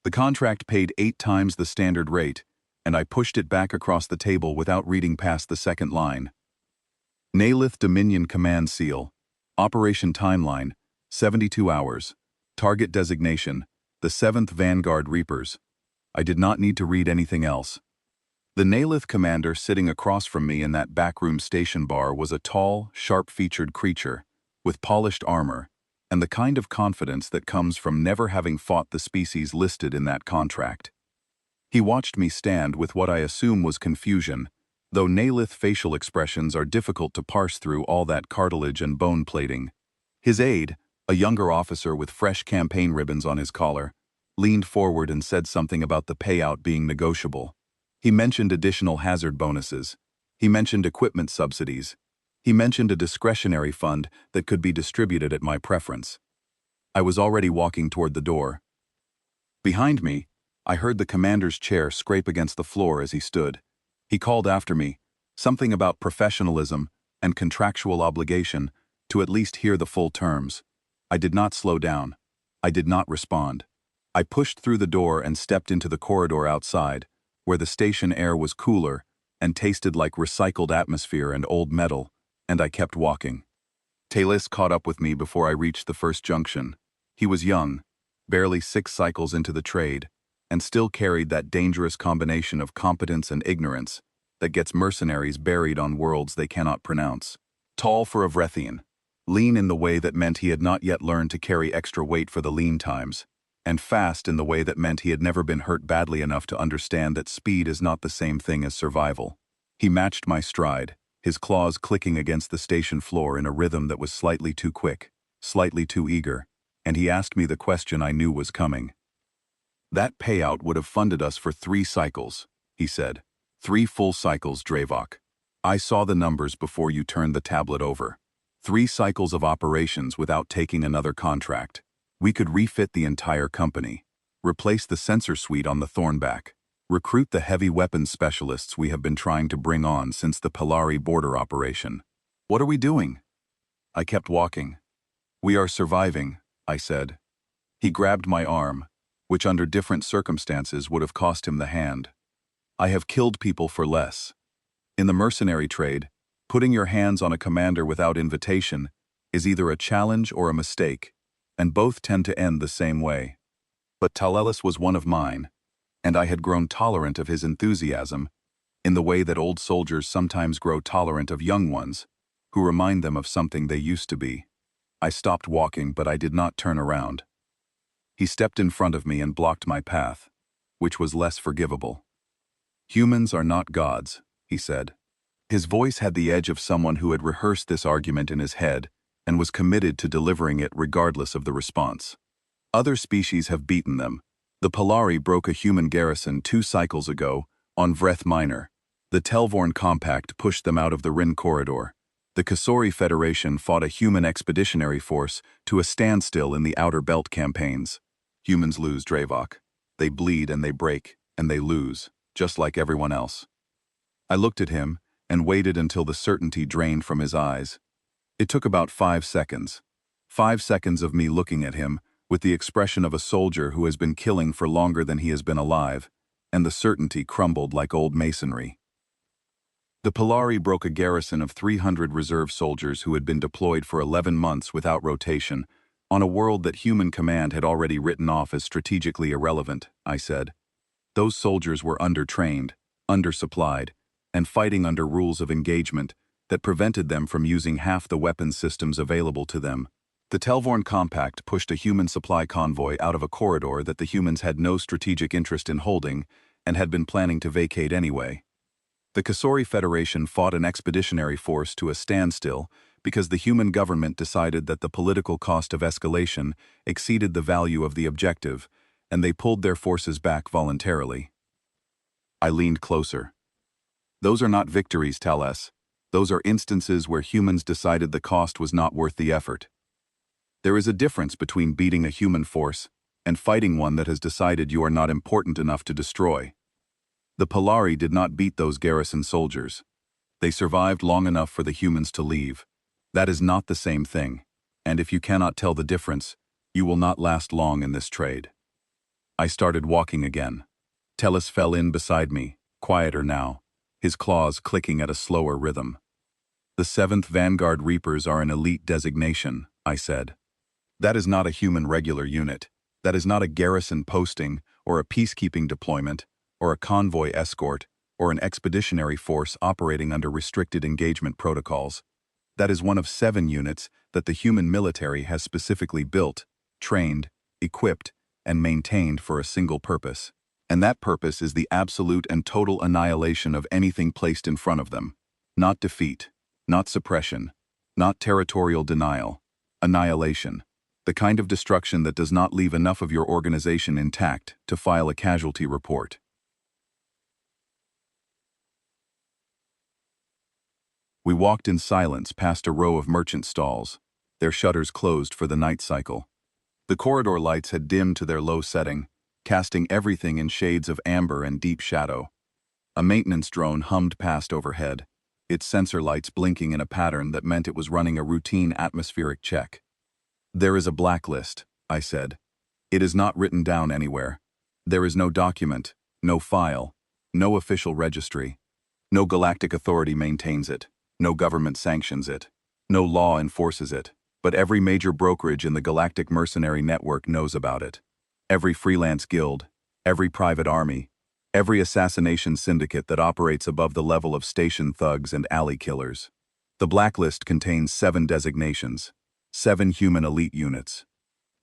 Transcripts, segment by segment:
The contract paid 8 times the standard rate, and I pushed it back across the table without reading past the second line. Nalith Dominion Command Seal. Operation Timeline, 72 hours. Target designation, the 7th Vanguard Reapers. I did not need to read anything else. The Nalith commander sitting across from me in that backroom station bar was a tall, sharp-featured creature, with polished armor, and the kind of confidence that comes from never having fought the species listed in that contract. He watched me stand with what I assume was confusion, though Nalith facial expressions are difficult to parse through all that cartilage and bone plating. His aide, a younger officer with fresh campaign ribbons on his collar, leaned forward and said something about the payout being negotiable. He mentioned additional hazard bonuses. He mentioned equipment subsidies. He mentioned a discretionary fund that could be distributed at my preference. I was already walking toward the door. Behind me, I heard the commander's chair scrape against the floor as he stood. He called after me, something about professionalism and contractual obligation to at least hear the full terms. I did not slow down. I did not respond. I pushed through the door and stepped into the corridor outside, where the station air was cooler and tasted like recycled atmosphere and old metal, and I kept walking. Talis caught up with me before I reached the first junction. He was young, barely 6 cycles into the trade, and still carried that dangerous combination of competence and ignorance that gets mercenaries buried on worlds they cannot pronounce. Tall for a Vrethian, lean in the way that meant he had not yet learned to carry extra weight for the lean times, and fast in the way that meant he had never been hurt badly enough to understand that speed is not the same thing as survival. He matched my stride, his claws clicking against the station floor in a rhythm that was slightly too quick, slightly too eager, and he asked me the question I knew was coming. That payout would have funded us for 3 cycles, he said. 3 full cycles, Dravok. I saw the numbers before you turned the tablet over. 3 cycles of operations without taking another contract. We could refit the entire company, replace the sensor suite on the Thornback, recruit the heavy weapons specialists we have been trying to bring on since the Polari border operation. What are we doing? I kept walking. We are surviving, I said. He grabbed my arm, which under different circumstances would have cost him the hand. I have killed people for less. In the mercenary trade, putting your hands on a commander without invitation is either a challenge or a mistake, and both tend to end the same way. But Talelis was one of mine, and I had grown tolerant of his enthusiasm in the way that old soldiers sometimes grow tolerant of young ones, who remind them of something they used to be. I stopped walking, but I did not turn around. He stepped in front of me and blocked my path, which was less forgivable. Humans are not gods, he said. His voice had the edge of someone who had rehearsed this argument in his head and was committed to delivering it regardless of the response. Other species have beaten them. The Polari broke a human garrison 2 cycles ago on Vreth Minor. The Telvorn Compact pushed them out of the Rin Corridor. The Kasori Federation fought a human expeditionary force to a standstill in the Outer Belt campaigns. Humans lose, Dravok. They bleed and they break, and they lose, just like everyone else. I looked at him and waited until the certainty drained from his eyes. It took about 5 seconds. 5 seconds of me looking at him with the expression of a soldier who has been killing for longer than he has been alive, and the certainty crumbled like old masonry. The Polari broke a garrison of 300 reserve soldiers who had been deployed for 11 months without rotation, on a world that human command had already written off as strategically irrelevant, I said. Those soldiers were undertrained, undersupplied, and fighting under rules of engagement that prevented them from using half the weapons systems available to them. The Telvorn Compact pushed a human supply convoy out of a corridor that the humans had no strategic interest in holding and had been planning to vacate anyway. The Kasori Federation fought an expeditionary force to a standstill because the human government decided that the political cost of escalation exceeded the value of the objective, and they pulled their forces back voluntarily. I leaned closer. Those are not victories, Tales. Those are instances where humans decided the cost was not worth the effort. There is a difference between beating a human force and fighting one that has decided you are not important enough to destroy. The Polari did not beat those garrison soldiers. They survived long enough for the humans to leave. That is not the same thing, and if you cannot tell the difference, you will not last long in this trade. I started walking again. Tellus fell in beside me, quieter now, his claws clicking at a slower rhythm. The 7th Vanguard Reapers are an elite designation, I said. That is not a human regular unit. That is not a garrison posting, or a peacekeeping deployment, or a convoy escort, or an expeditionary force operating under restricted engagement protocols. That is one of 7 units that the human military has specifically built, trained, equipped, and maintained for a single purpose. And that purpose is the absolute and total annihilation of anything placed in front of them. Not defeat, not suppression, not territorial denial. Annihilation. The kind of destruction that does not leave enough of your organization intact to file a casualty report. We walked in silence past a row of merchant stalls, their shutters closed for the night cycle. The corridor lights had dimmed to their low setting, casting everything in shades of amber and deep shadow. A maintenance drone hummed past overhead, its sensor lights blinking in a pattern that meant it was running a routine atmospheric check. There is a blacklist, I said. It is not written down anywhere. There is no document, no file, no official registry. No galactic authority maintains it. No government sanctions it. No law enforces it. But every major brokerage in the galactic mercenary network knows about it. Every freelance guild, every private army, every assassination syndicate that operates above the level of station thugs and alley killers. The blacklist contains 7 designations, 7 human elite units.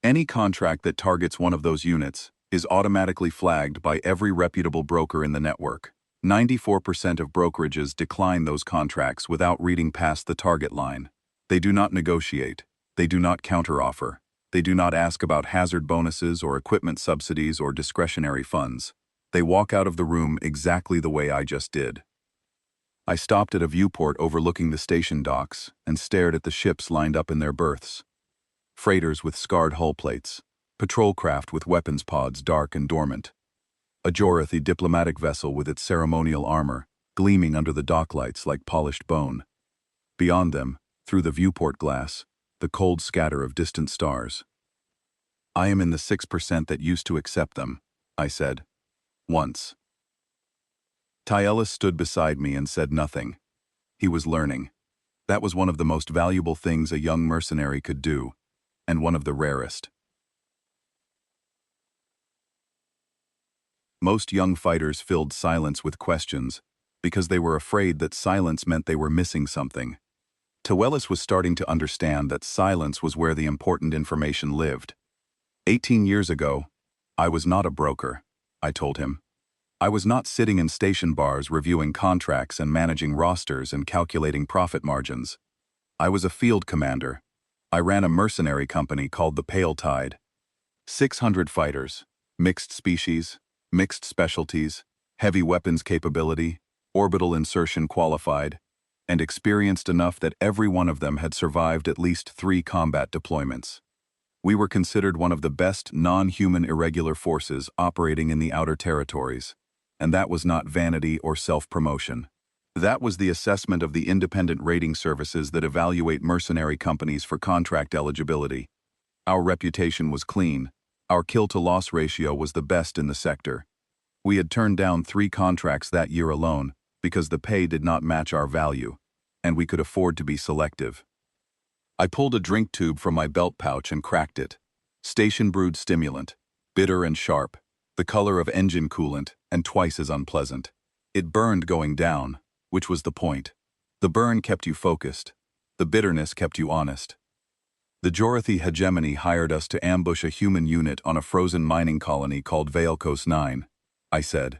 Any contract that targets one of those units is automatically flagged by every reputable broker in the network. 94% of brokerages decline those contracts without reading past the target line. They do not negotiate. They do not counteroffer. They do not ask about hazard bonuses or equipment subsidies or discretionary funds. They walk out of the room exactly the way I just did. I stopped at a viewport overlooking the station docks and stared at the ships lined up in their berths. Freighters with scarred hull plates, patrol craft with weapons pods dark and dormant, a Jorathi diplomatic vessel with its ceremonial armor, gleaming under the dock lights like polished bone. Beyond them, through the viewport glass, the cold scatter of distant stars. I am in the 6% that used to accept them, I said. Once. Tyellus stood beside me and said nothing. He was learning. That was one of the most valuable things a young mercenary could do, and one of the rarest. Most young fighters filled silence with questions, because they were afraid that silence meant they were missing something. Tyellus was starting to understand that silence was where the important information lived. 18 years ago, I was not a broker, I told him. I was not sitting in station bars reviewing contracts and managing rosters and calculating profit margins. I was a field commander. I ran a mercenary company called the Pale Tide. 600 fighters, mixed species, mixed specialties, heavy weapons capability, orbital insertion qualified, and experienced enough that every one of them had survived at least 3 combat deployments. We were considered one of the best non-human irregular forces operating in the outer territories, and that was not vanity or self-promotion. That was the assessment of the independent rating services that evaluate mercenary companies for contract eligibility. Our reputation was clean. Our kill-to-loss ratio was the best in the sector. We had turned down 3 contracts that year alone because the pay did not match our value, and we could afford to be selective. I pulled a drink tube from my belt pouch and cracked it. Station-brewed stimulant, bitter and sharp, the color of engine coolant, and twice as unpleasant. It burned going down, which was the point. The burn kept you focused. The bitterness kept you honest. The Jorathi hegemony hired us to ambush a human unit on a frozen mining colony called Veilkos 9, I said.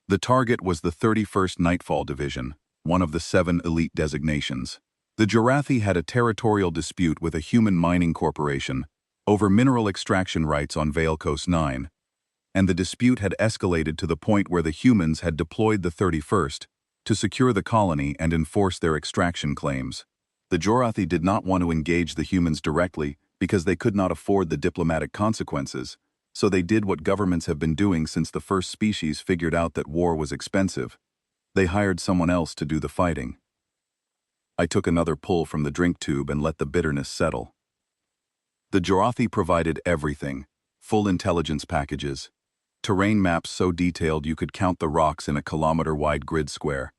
The target was the 31st Nightfall Division, one of the 7 elite designations. The Jorathi had a territorial dispute with a human mining corporation over mineral extraction rights on Veilkos 9, and the dispute had escalated to the point where the humans had deployed the 31st to secure the colony and enforce their extraction claims. The Jorathi did not want to engage the humans directly because they could not afford the diplomatic consequences, so they did what governments have been doing since the first species figured out that war was expensive. They hired someone else to do the fighting. I took another pull from the drink tube and let the bitterness settle. The Jorathi provided everything: full intelligence packages, Terrain maps so detailed you could count the rocks in a kilometer-wide grid square.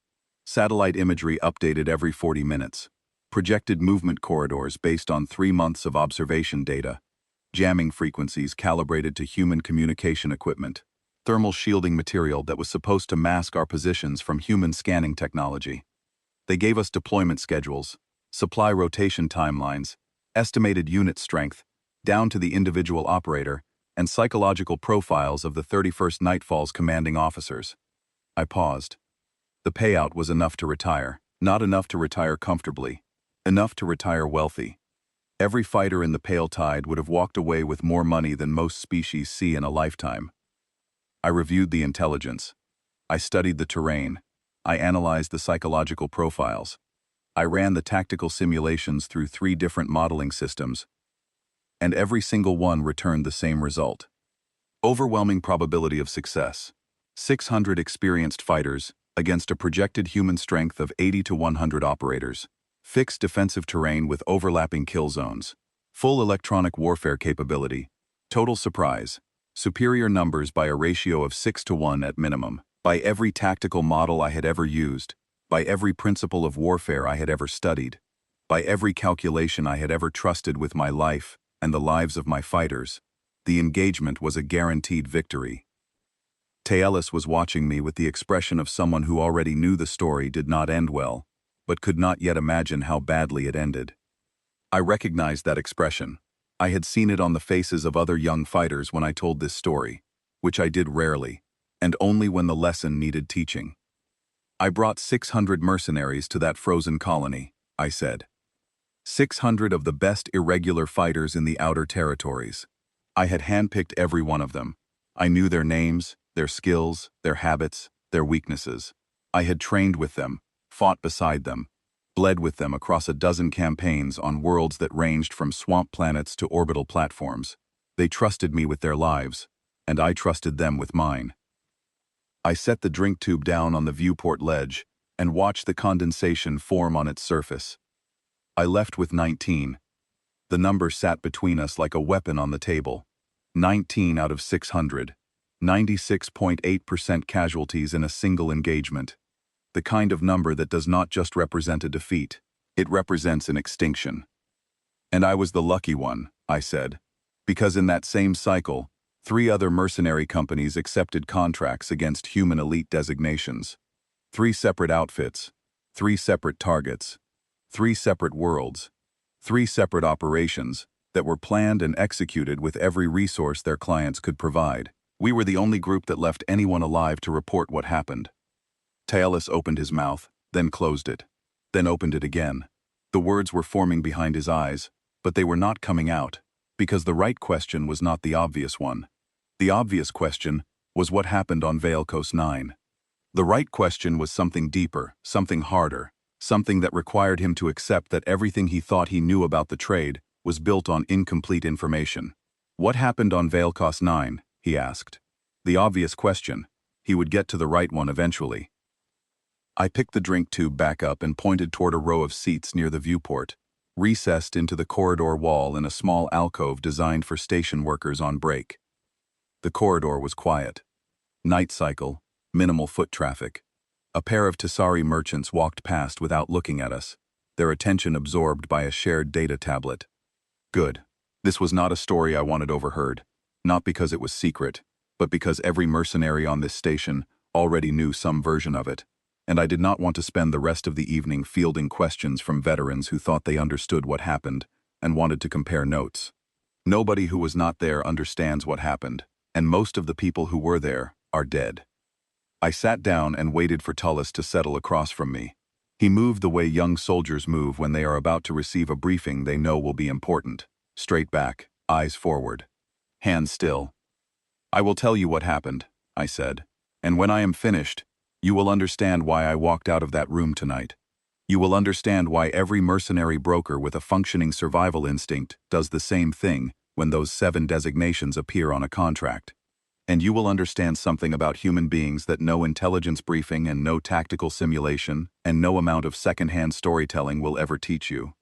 Satellite imagery updated every 40 minutes. Projected movement corridors based on 3 months of observation data. Jamming frequencies calibrated to human communication equipment. Thermal shielding material that was supposed to mask our positions from human scanning technology. They gave us deployment schedules, supply rotation timelines, estimated unit strength, down to the individual operator, and psychological profiles of the 31st Nightfall's commanding officers. I paused. The payout was enough to retire. Not enough to retire comfortably. Enough to retire wealthy. Every fighter in the Pale Tide would have walked away with more money than most species see in a lifetime. I reviewed the intelligence. I studied the terrain. I analyzed the psychological profiles. I ran the tactical simulations through 3 different modeling systems, and every single one returned the same result. Overwhelming probability of success. 600 experienced fighters against a projected human strength of 80 to 100 operators. Fixed defensive terrain with overlapping kill zones. Full electronic warfare capability. Total surprise. Superior numbers by a ratio of 6 to 1 at minimum. By every tactical model I had ever used. By every principle of warfare I had ever studied. By every calculation I had ever trusted with my life and the lives of my fighters. The engagement was a guaranteed victory. Taelis was watching me with the expression of someone who already knew the story did not end well, but could not yet imagine how badly it ended. I recognized that expression. I had seen it on the faces of other young fighters when I told this story, which I did rarely, and only when the lesson needed teaching. I brought 600 mercenaries to that frozen colony, I said. 600 of the best irregular fighters in the outer territories. I had handpicked every one of them. I knew their names, their skills, their habits, their weaknesses. I had trained with them, fought beside them, bled with them across a dozen campaigns on worlds that ranged from swamp planets to orbital platforms. They trusted me with their lives, and I trusted them with mine. I set the drink tube down on the viewport ledge and watched the condensation form on its surface. I left with 19. The number sat between us like a weapon on the table. 19 out of 600. 96.8% casualties in a single engagement. The kind of number that does not just represent a defeat, it represents an extinction. And I was the lucky one, I said, because in that same cycle, 3 other mercenary companies accepted contracts against human elite designations. 3 separate outfits, 3 separate targets, 3 separate worlds, 3 separate operations that were planned and executed with every resource their clients could provide. We were the only group that left anyone alive to report what happened. Taelis opened his mouth, then closed it, then opened it again. The words were forming behind his eyes, but they were not coming out, because the right question was not the obvious one. The obvious question was what happened on Veilcos 9. The right question was something deeper, something harder, something that required him to accept that everything he thought he knew about the trade was built on incomplete information. What happened on Veilcos 9? He asked. The obvious question. He would get to the right one eventually. I picked the drink tube back up and pointed toward a row of seats near the viewport, recessed into the corridor wall in a small alcove designed for station workers on break. The corridor was quiet. Night cycle, minimal foot traffic. A pair of Tessari merchants walked past without looking at us, their attention absorbed by a shared data tablet. Good. This was not a story I wanted overheard, not because it was secret, but because every mercenary on this station already knew some version of it, and I did not want to spend the rest of the evening fielding questions from veterans who thought they understood what happened and wanted to compare notes. Nobody who was not there understands what happened, and most of the people who were there are dead. I sat down and waited for Tullis to settle across from me. He moved the way young soldiers move when they are about to receive a briefing they know will be important. Straight back, eyes forward. Hands still. I will tell you what happened, I said, and when I am finished, you will understand why I walked out of that room tonight. You will understand why every mercenary broker with a functioning survival instinct does the same thing when those 7 designations appear on a contract. And you will understand something about human beings that no intelligence briefing and no tactical simulation and no amount of second-hand storytelling will ever teach you.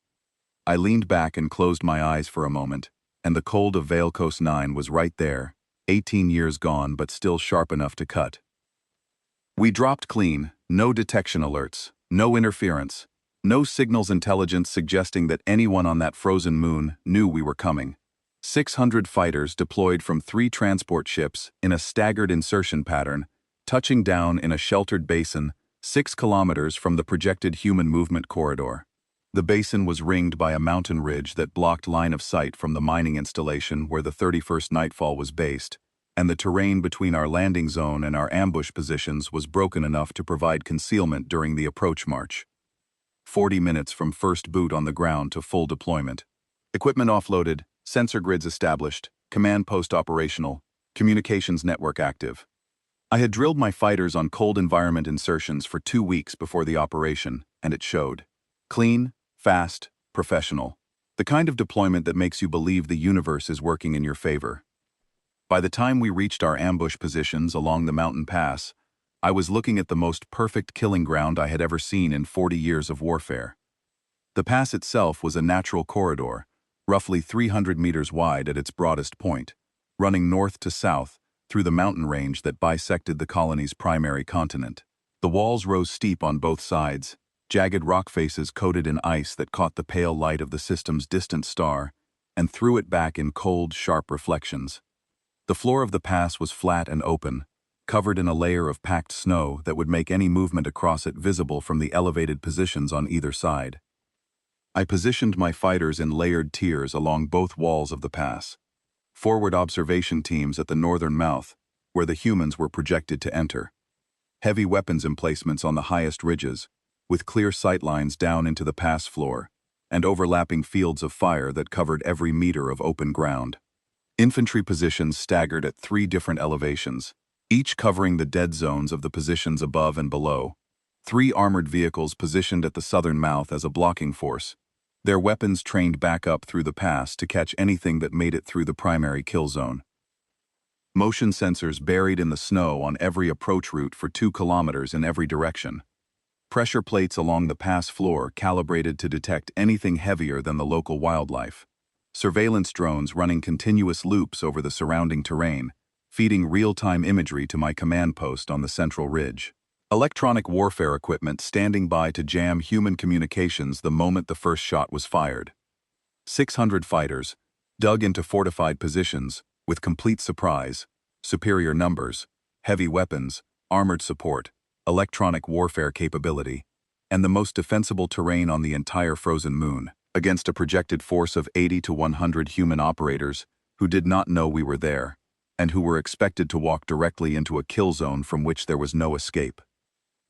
I leaned back and closed my eyes for a moment, and the cold of Veilcos 9 was right there, 18 years gone but still sharp enough to cut. We dropped clean, no detection alerts, no interference, no signals intelligence suggesting that anyone on that frozen moon knew we were coming. 600 fighters deployed from 3 transport ships in a staggered insertion pattern, touching down in a sheltered basin 6 kilometers from the projected human movement corridor. The basin was ringed by a mountain ridge that blocked line of sight from the mining installation where the 31st Nightfall was based, and the terrain between our landing zone and our ambush positions was broken enough to provide concealment during the approach march. 40 minutes from first boot on the ground to full deployment. Equipment offloaded, sensor grids established, command post operational, communications network active. I had drilled my fighters on cold environment insertions for 2 weeks before the operation, and it showed. Clean, fast, professional. The kind of deployment that makes you believe the universe is working in your favor. By the time we reached our ambush positions along the mountain pass, I was looking at the most perfect killing ground I had ever seen in 40 years of warfare. The pass itself was a natural corridor, roughly 300 meters wide at its broadest point, running north to south through the mountain range that bisected the colony's primary continent. The walls rose steep on both sides, jagged rock faces coated in ice that caught the pale light of the system's distant star and threw it back in cold, sharp reflections. The floor of the pass was flat and open, covered in a layer of packed snow that would make any movement across it visible from the elevated positions on either side. I positioned my fighters in layered tiers along both walls of the pass. Forward observation teams at the northern mouth, where the humans were projected to enter. Heavy weapons emplacements on the highest ridges, with clear sight lines down into the pass floor, and overlapping fields of fire that covered every meter of open ground. Infantry positions staggered at 3 different elevations, each covering the dead zones of the positions above and below. 3 armored vehicles positioned at the southern mouth as a blocking force, their weapons trained back up through the pass to catch anything that made it through the primary kill zone. Motion sensors buried in the snow on every approach route for 2 kilometers in every direction. Pressure plates along the pass floor calibrated to detect anything heavier than the local wildlife. Surveillance drones running continuous loops over the surrounding terrain, feeding real-time imagery to my command post on the central ridge. Electronic warfare equipment standing by to jam human communications the moment the first shot was fired. 600 fighters, dug into fortified positions, with complete surprise, superior numbers, heavy weapons, armored support, electronic warfare capability, and the most defensible terrain on the entire frozen moon, against a projected force of 80 to 100 human operators who did not know we were there, and who were expected to walk directly into a kill zone from which there was no escape.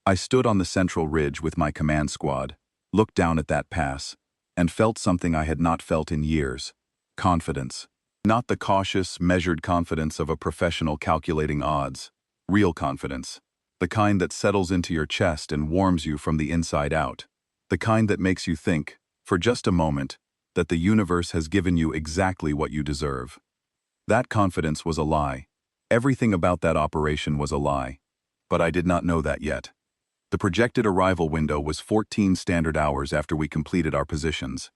I stood on the central ridge with my command squad, looked down at that pass, and felt something I had not felt in years: confidence. Not the cautious, measured confidence of a professional calculating odds. Real confidence. The kind that settles into your chest and warms you from the inside out. The kind that makes you think, for just a moment, that the universe has given you exactly what you deserve. That confidence was a lie. Everything about that operation was a lie. But I did not know that yet. The projected arrival window was 14 standard hours after we completed our positions.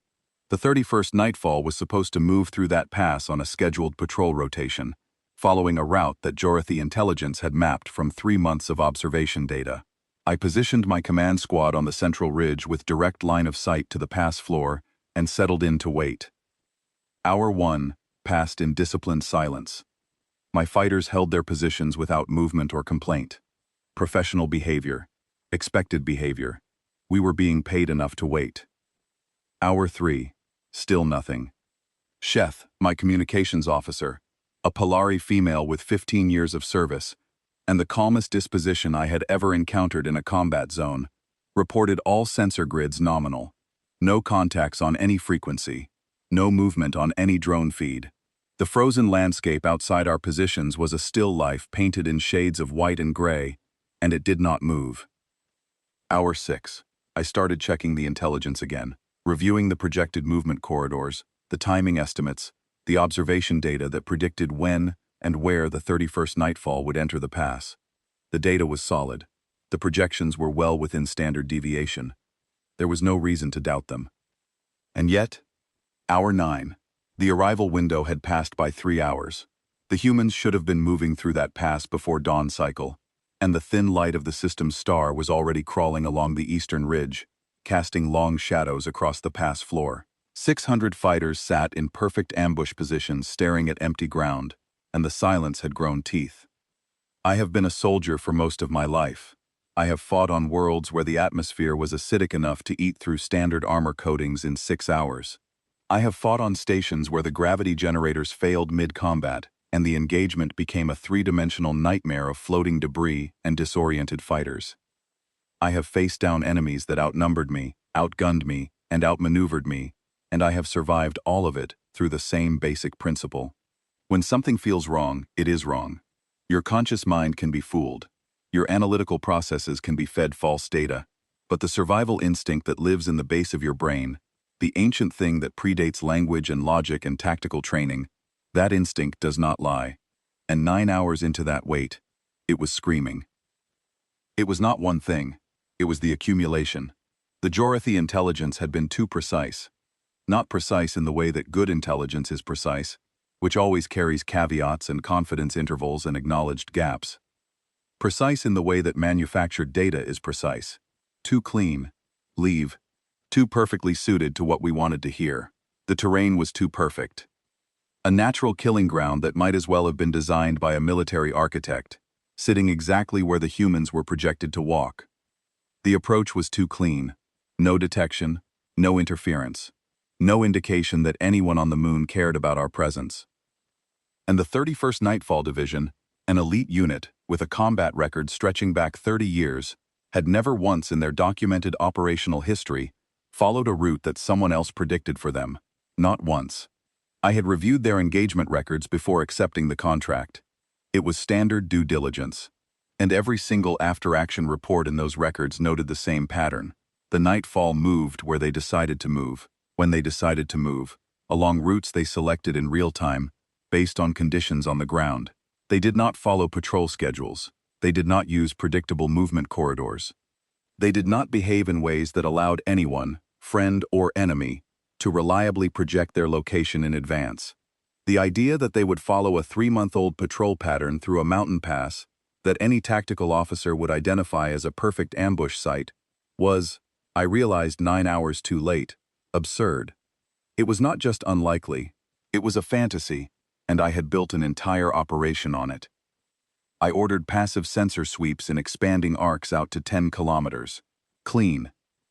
The 31st Nightfall was supposed to move through that pass on a scheduled patrol rotation, following a route that Jorathy Intelligence had mapped from 3 months of observation data. I positioned my command squad on the central ridge with direct line of sight to the pass floor and settled in to wait. Hour 1 passed in disciplined silence. My fighters held their positions without movement or complaint. Professional behavior. Expected behavior. We were being paid enough to wait. Hour 3. Still nothing. Sheth, my communications officer, a Polari female with 15 years of service, and the calmest disposition I had ever encountered in a combat zone, reported all sensor grids nominal. No contacts on any frequency. No movement on any drone feed. The frozen landscape outside our positions was a still life painted in shades of white and gray, and it did not move. Hour 6. I started checking the intelligence again, reviewing the projected movement corridors, the timing estimates, the observation data that predicted when and where the 31st Nightfall would enter the pass. The data was solid. The projections were well within standard deviation. There was no reason to doubt them. And yet, Hour 9. The arrival window had passed by 3 hours. The humans should have been moving through that pass before dawn cycle, and the thin light of the system's star was already crawling along the eastern ridge, casting long shadows across the pass floor. 600 fighters sat in perfect ambush positions staring at empty ground, and the silence had grown teeth. I have been a soldier for most of my life. I have fought on worlds where the atmosphere was acidic enough to eat through standard armor coatings in 6 hours. I have fought on stations where the gravity generators failed mid-combat, and the engagement became a three-dimensional nightmare of floating debris and disoriented fighters. I have faced down enemies that outnumbered me, outgunned me, and outmaneuvered me, and I have survived all of it through the same basic principle. When something feels wrong, it is wrong. Your conscious mind can be fooled. Your analytical processes can be fed false data, but the survival instinct that lives in the base of your brain, the ancient thing that predates language and logic and tactical training, that instinct does not lie. And 9 hours into that wait, it was screaming. It was not one thing. It was the accumulation. The Jorathi intelligence had been too precise. Not precise in the way that good intelligence is precise, which always carries caveats and confidence intervals and acknowledged gaps. Precise in the way that manufactured data is precise. Too clean. Leave. Too perfectly suited to what we wanted to hear. The terrain was too perfect. A natural killing ground that might as well have been designed by a military architect, sitting exactly where the humans were projected to walk. The approach was too clean. No detection, no interference, no indication that anyone on the moon cared about our presence. And the 31st Nightfall Division, an elite unit with a combat record stretching back 30 years, had never once in their documented operational history followed a route that someone else predicted for them. Not once. I had reviewed their engagement records before accepting the contract. It was standard due diligence. And every single after-action report in those records noted the same pattern. The Nightfall moved where they decided to move, when they decided to move, along routes they selected in real time, based on conditions on the ground. They did not follow patrol schedules. They did not use predictable movement corridors. They did not behave in ways that allowed anyone, friend or enemy, to reliably project their location in advance. The idea that they would follow a 3-month-old patrol pattern through a mountain pass that any tactical officer would identify as a perfect ambush site was, I realized 9 hours too late, absurd. It was not just unlikely, it was a fantasy, and I had built an entire operation on it. I ordered passive sensor sweeps in expanding arcs out to 10 kilometers. Clean.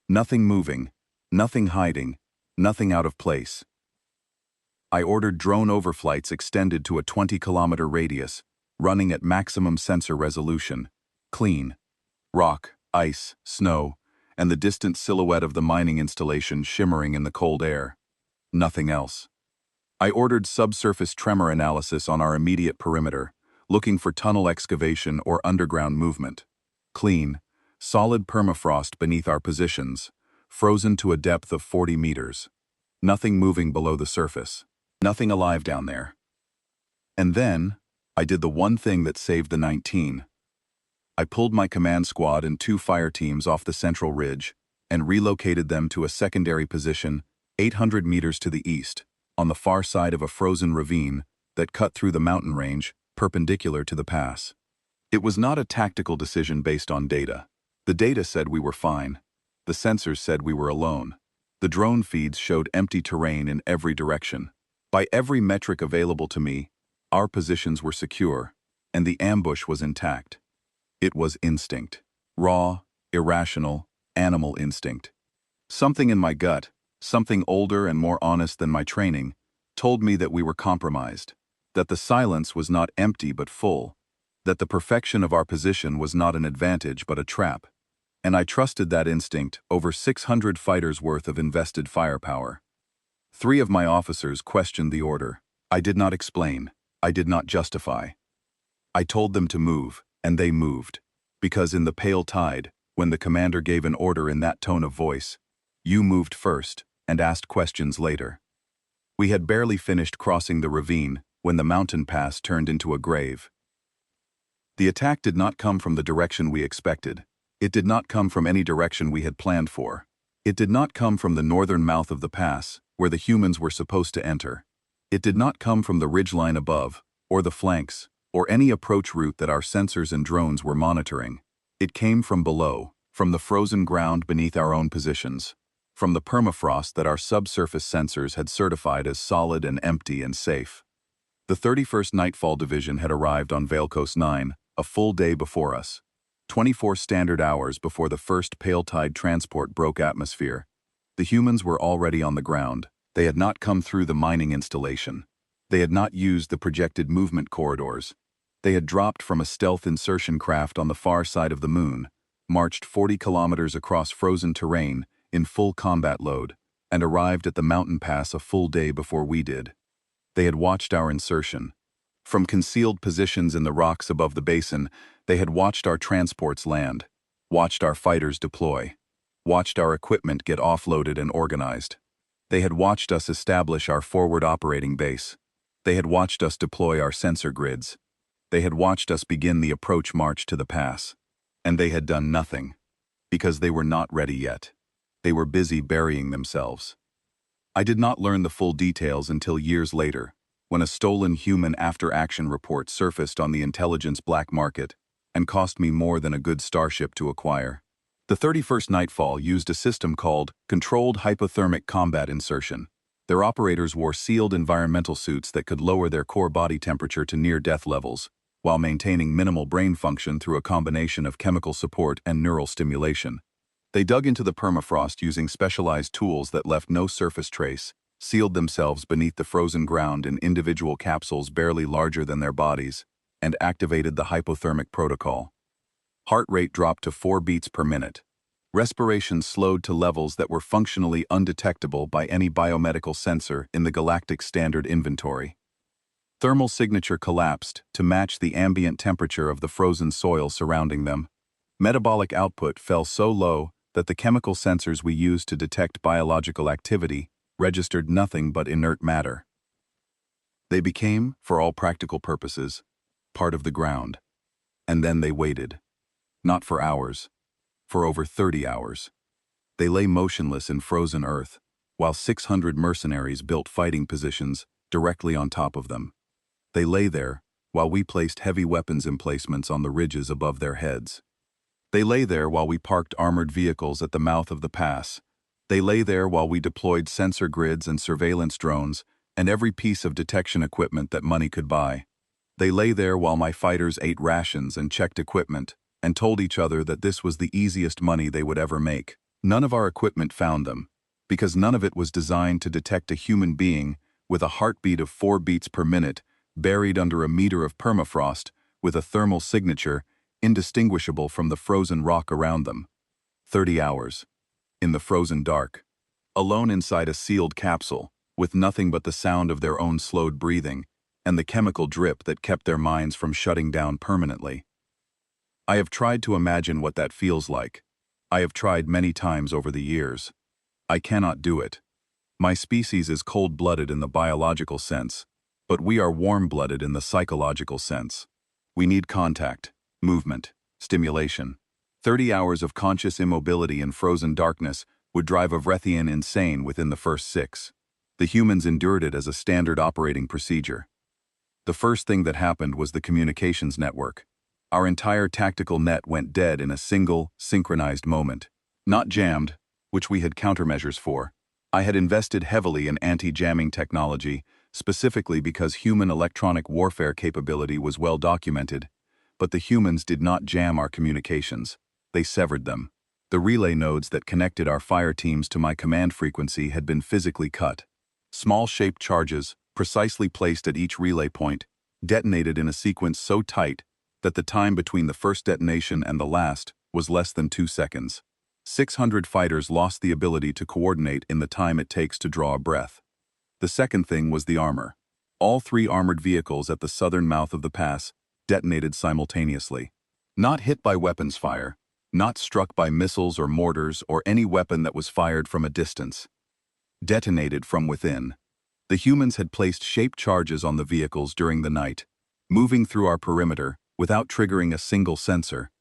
Nothing moving. Nothing hiding. Nothing out of place. I ordered drone overflights extended to a 20-kilometer radius, running at maximum sensor resolution. Clean. Rock, ice, snow, and the distant silhouette of the mining installation shimmering in the cold air. Nothing else. I ordered subsurface tremor analysis on our immediate perimeter, looking for tunnel excavation or underground movement. Clean. Solid permafrost beneath our positions, frozen to a depth of 40 meters. Nothing moving below the surface. Nothing alive down there. And then, I did the one thing that saved the 19. I pulled my command squad and 2 fire teams off the central ridge and relocated them to a secondary position 800 meters to the east, on the far side of a frozen ravine that cut through the mountain range, perpendicular to the pass. It was not a tactical decision based on data. The data said we were fine. The sensors said we were alone. The drone feeds showed empty terrain in every direction. By every metric available to me, our positions were secure, and the ambush was intact. It was instinct. Raw, irrational, animal instinct. Something in my gut, something older and more honest than my training, told me that we were compromised, that the silence was not empty but full, that the perfection of our position was not an advantage but a trap. And I trusted that instinct over 600 fighters' worth of invested firepower. 3 of my officers questioned the order. I did not explain. I did not justify. I told them to move, and they moved. Because in the pale tide, when the commander gave an order in that tone of voice, you moved first and asked questions later. We had barely finished crossing the ravine when the mountain pass turned into a grave. The attack did not come from the direction we expected. It did not come from any direction we had planned for. It did not come from the northern mouth of the pass, where the humans were supposed to enter. It did not come from the ridgeline above, or the flanks, or any approach route that our sensors and drones were monitoring. It came from below, from the frozen ground beneath our own positions, from the permafrost that our subsurface sensors had certified as solid and empty and safe. The 31st Nightfall Division had arrived on Valecoast 9, a full day before us. 24 standard hours before the first pale tide transport broke atmosphere. The humans were already on the ground. They had not come through the mining installation. They had not used the projected movement corridors. They had dropped from a stealth insertion craft on the far side of the moon, marched 40 kilometers across frozen terrain in full combat load, and arrived at the mountain pass a full day before we did. They had watched our insertion. From concealed positions in the rocks above the basin, they had watched our transports land, watched our fighters deploy, watched our equipment get offloaded and organized. They had watched us establish our forward operating base. They had watched us deploy our sensor grids. They had watched us begin the approach march to the pass. And they had done nothing, because they were not ready yet. They were busy burying themselves. I did not learn the full details until years later, when a stolen human after-action report surfaced on the intelligence black market and cost me more than a good starship to acquire. The 31st Nightfall used a system called Controlled Hypothermic Combat Insertion. Their operators wore sealed environmental suits that could lower their core body temperature to near-death levels, while maintaining minimal brain function through a combination of chemical support and neural stimulation. They dug into the permafrost using specialized tools that left no surface trace, sealed themselves beneath the frozen ground in individual capsules barely larger than their bodies, and activated the hypothermic protocol. Heart rate dropped to 4 beats per minute. Respiration slowed to levels that were functionally undetectable by any biomedical sensor in the galactic standard inventory. Thermal signature collapsed to match the ambient temperature of the frozen soil surrounding them. Metabolic output fell so low that the chemical sensors we used to detect biological activity registered nothing but inert matter. They became, for all practical purposes, part of the ground. And then they waited. Not for hours, for over 30 hours. They lay motionless in frozen earth, while 600 mercenaries built fighting positions directly on top of them. They lay there, while we placed heavy weapons emplacements on the ridges above their heads. They lay there while we parked armored vehicles at the mouth of the pass. They lay there while we deployed sensor grids and surveillance drones and every piece of detection equipment that money could buy. They lay there while my fighters ate rations and checked equipment, and told each other that this was the easiest money they would ever make. None of our equipment found them, because none of it was designed to detect a human being with a heartbeat of 4 beats per minute, buried under a meter of permafrost, with a thermal signature indistinguishable from the frozen rock around them. 30 hours. In the frozen dark. Alone inside a sealed capsule, with nothing but the sound of their own slowed breathing, and the chemical drip that kept their minds from shutting down permanently. I have tried to imagine what that feels like. I have tried many times over the years. I cannot do it. My species is cold-blooded in the biological sense, but we are warm-blooded in the psychological sense. We need contact, movement, stimulation. 30 hours of conscious immobility in frozen darkness would drive a Vrethian insane within the first 6. The humans endured it as a standard operating procedure. The first thing that happened was the communications network. Our entire tactical net went dead in a single, synchronized moment. Not jammed, which we had countermeasures for. I had invested heavily in anti-jamming technology, specifically because human electronic warfare capability was well documented, but the humans did not jam our communications. They severed them. The relay nodes that connected our fire teams to my command frequency had been physically cut. Small shaped charges, precisely placed at each relay point, detonated in a sequence so tight that the time between the first detonation and the last was less than 2 seconds. 600 fighters lost the ability to coordinate in the time it takes to draw a breath. The second thing was the armor. All 3 armored vehicles at the southern mouth of the pass detonated simultaneously. Not hit by weapons fire, not struck by missiles or mortars or any weapon that was fired from a distance. Detonated from within. The humans had placed shaped charges on the vehicles during the night, moving through our perimeter without triggering a single sensor,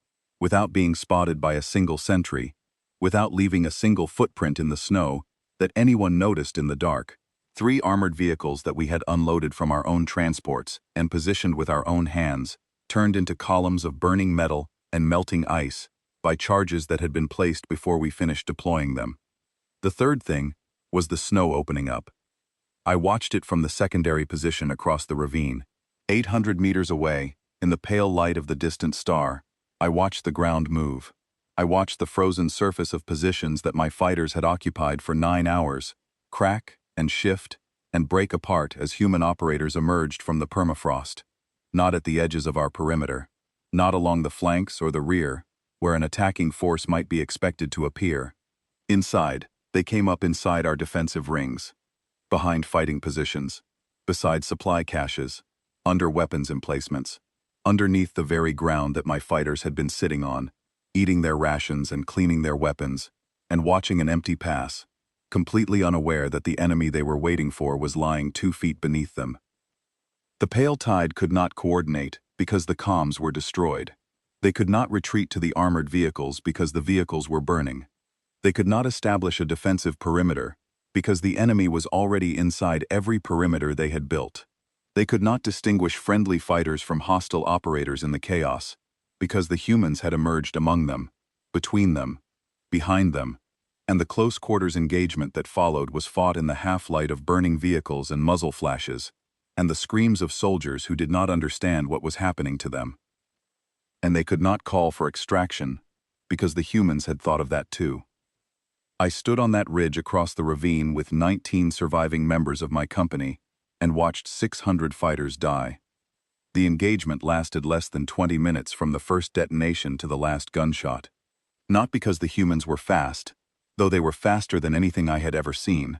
without being spotted by a single sentry, without leaving a single footprint in the snow that anyone noticed in the dark. 3 armored vehicles that we had unloaded from our own transports and positioned with our own hands, turned into columns of burning metal and melting ice by charges that had been placed before we finished deploying them. The third thing was the snow opening up. I watched it from the secondary position across the ravine. 800 meters away, in the pale light of the distant star, I watched the ground move. I watched the frozen surface of positions that my fighters had occupied for 9 hours crack and shift and break apart as human operators emerged from the permafrost. Not at the edges of our perimeter, not along the flanks or the rear, where an attacking force might be expected to appear. Inside, they came up inside our defensive rings, behind fighting positions, beside supply caches, under weapons emplacements, underneath the very ground that my fighters had been sitting on, eating their rations and cleaning their weapons, and watching an empty pass, completely unaware that the enemy they were waiting for was lying 2 feet beneath them. The pale tide could not coordinate because the comms were destroyed. They could not retreat to the armored vehicles because the vehicles were burning. They could not establish a defensive perimeter because the enemy was already inside every perimeter they had built. They could not distinguish friendly fighters from hostile operators in the chaos because the humans had emerged among them, between them, behind them, and the close quarters engagement that followed was fought in the half-light of burning vehicles and muzzle flashes, and the screams of soldiers who did not understand what was happening to them. And they could not call for extraction because the humans had thought of that too. I stood on that ridge across the ravine with 19 surviving members of my company and watched 600 fighters die. The engagement lasted less than 20 minutes from the first detonation to the last gunshot. Not because the humans were fast, though they were faster than anything I had ever seen,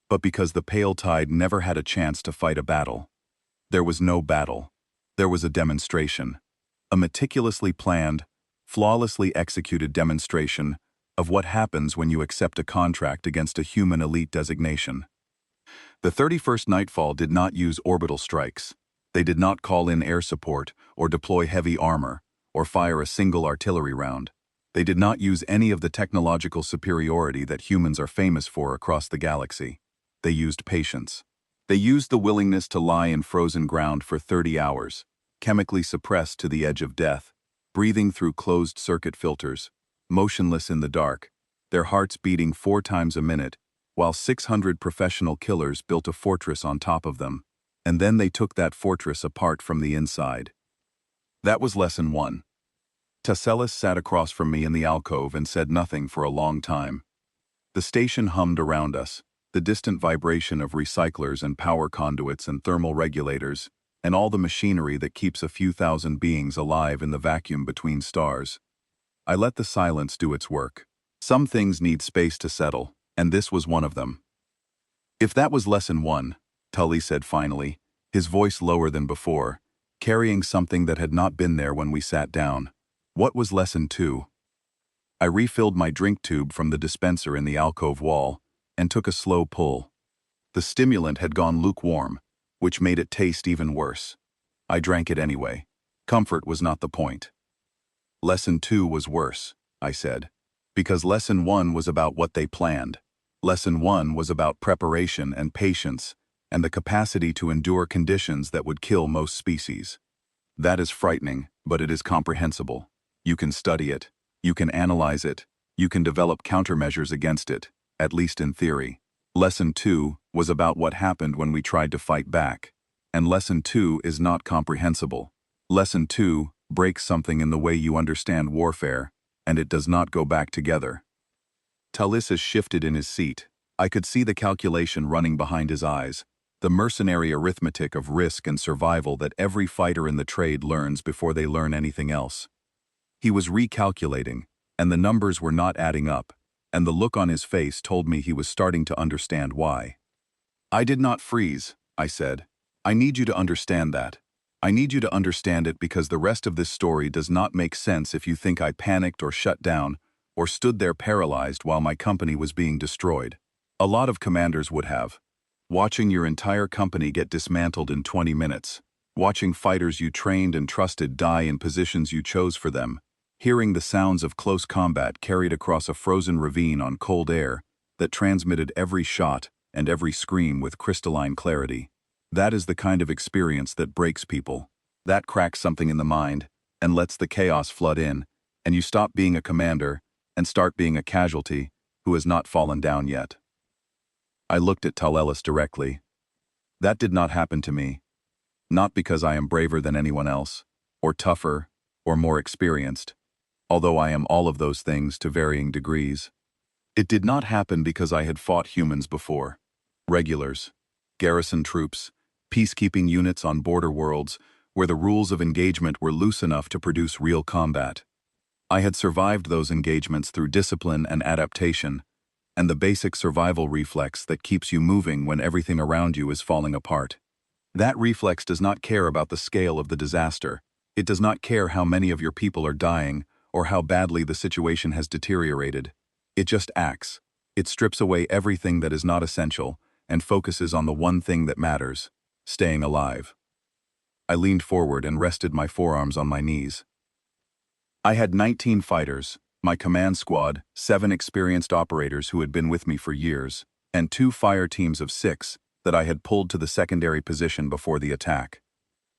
but because the pale tide never had a chance to fight a battle. There was no battle. There was a demonstration. A meticulously planned, flawlessly executed demonstration of what happens when you accept a contract against a human elite designation. The 31st Nightfall did not use orbital strikes. They did not call in air support or deploy heavy armor or fire a single artillery round. They did not use any of the technological superiority that humans are famous for across the galaxy. They used patience. They used the willingness to lie in frozen ground for 30 hours, chemically suppressed to the edge of death, breathing through closed-circuit filters, motionless in the dark, their hearts beating 4 times a minute, while 600 professional killers built a fortress on top of them, and then they took that fortress apart from the inside. That was lesson 1. Tasselis sat across from me in the alcove and said nothing for a long time. The station hummed around us, the distant vibration of recyclers and power conduits and thermal regulators, and all the machinery that keeps a few thousand beings alive in the vacuum between stars. I let the silence do its work. Some things need space to settle, and this was one of them. If that was lesson 1, Tully said finally, his voice lower than before, carrying something that had not been there when we sat down. What was lesson 2? I refilled my drink tube from the dispenser in the alcove wall and took a slow pull. The stimulant had gone lukewarm, which made it taste even worse. I drank it anyway. Comfort was not the point. Lesson 2 was worse, I said, because lesson 1 was about what they planned. Lesson 1 was about preparation and patience and the capacity to endure conditions that would kill most species. That is frightening, but it is comprehensible. You can study it, you can analyze it, you can develop countermeasures against it, at least in theory. Lesson 2 was about what happened when we tried to fight back, and lesson 2 is not comprehensible. Lesson 2 breaks something in the way you understand warfare, and it does not go back together. Tallis shifted in his seat. I could see the calculation running behind his eyes, the mercenary arithmetic of risk and survival that every fighter in the trade learns before they learn anything else. He was recalculating, and the numbers were not adding up, and the look on his face told me he was starting to understand why. I did not freeze, I said. I need you to understand that. I need you to understand it because the rest of this story does not make sense if you think I panicked or shut down or stood there paralyzed while my company was being destroyed. A lot of commanders would have. Watching your entire company get dismantled in 20 minutes, watching fighters you trained and trusted die in positions you chose for them, hearing the sounds of close combat carried across a frozen ravine on cold air that transmitted every shot and every scream with crystalline clarity. That is the kind of experience that breaks people. That cracks something in the mind and lets the chaos flood in, and you stop being a commander and start being a casualty who has not fallen down yet. I looked at Tal-Ellis directly. That did not happen to me. Not because I am braver than anyone else, or tougher, or more experienced, although I am all of those things to varying degrees. It did not happen because I had fought humans before. Regulars, garrison troops, peacekeeping units on border worlds where the rules of engagement were loose enough to produce real combat. I had survived those engagements through discipline and adaptation, and the basic survival reflex that keeps you moving when everything around you is falling apart. That reflex does not care about the scale of the disaster. It does not care how many of your people are dying or how badly the situation has deteriorated. It just acts. It strips away everything that is not essential and focuses on the one thing that matters: staying alive. I leaned forward and rested my forearms on my knees. I had 19 fighters, my command squad, 7 experienced operators who had been with me for years, and 2 fire teams of 6 that I had pulled to the secondary position before the attack.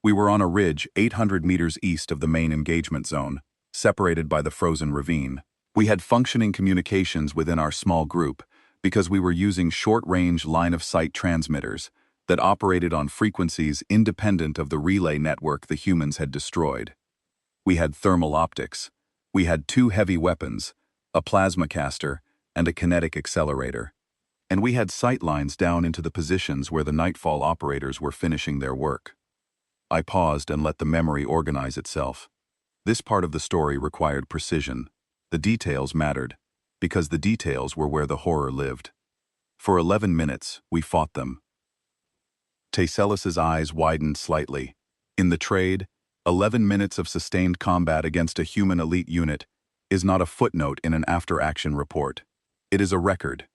We were on a ridge 800 meters east of the main engagement zone, separated by the frozen ravine. We had functioning communications within our small group because we were using short-range line-of-sight transmitters that operated on frequencies independent of the relay network the humans had destroyed. We had thermal optics. We had 2 heavy weapons, a plasma caster and a kinetic accelerator. And we had sight lines down into the positions where the Nightfall operators were finishing their work. I paused and let the memory organize itself. This part of the story required precision. The details mattered, because the details were where the horror lived. For 11 minutes, we fought them. Tacellus's eyes widened slightly. In the trade, 11 minutes of sustained combat against a human elite unit is not a footnote in an after-action report. It is a record.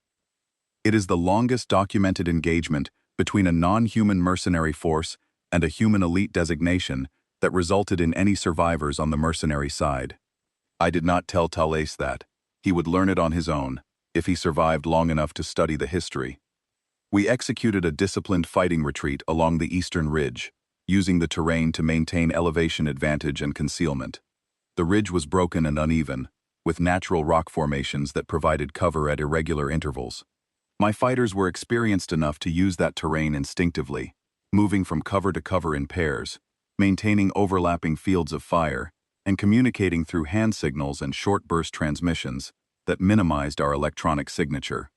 It is the longest documented engagement between a non-human mercenary force and a human elite designation that resulted in any survivors on the mercenary side. I did not tell Tal-Ellis that. He would learn it on his own, if he survived long enough to study the history. We executed a disciplined fighting retreat along the eastern ridge, using the terrain to maintain elevation advantage and concealment. The ridge was broken and uneven, with natural rock formations that provided cover at irregular intervals. My fighters were experienced enough to use that terrain instinctively, moving from cover to cover in pairs, maintaining overlapping fields of fire, and communicating through hand signals and short-burst transmissions that minimized our electronic signature.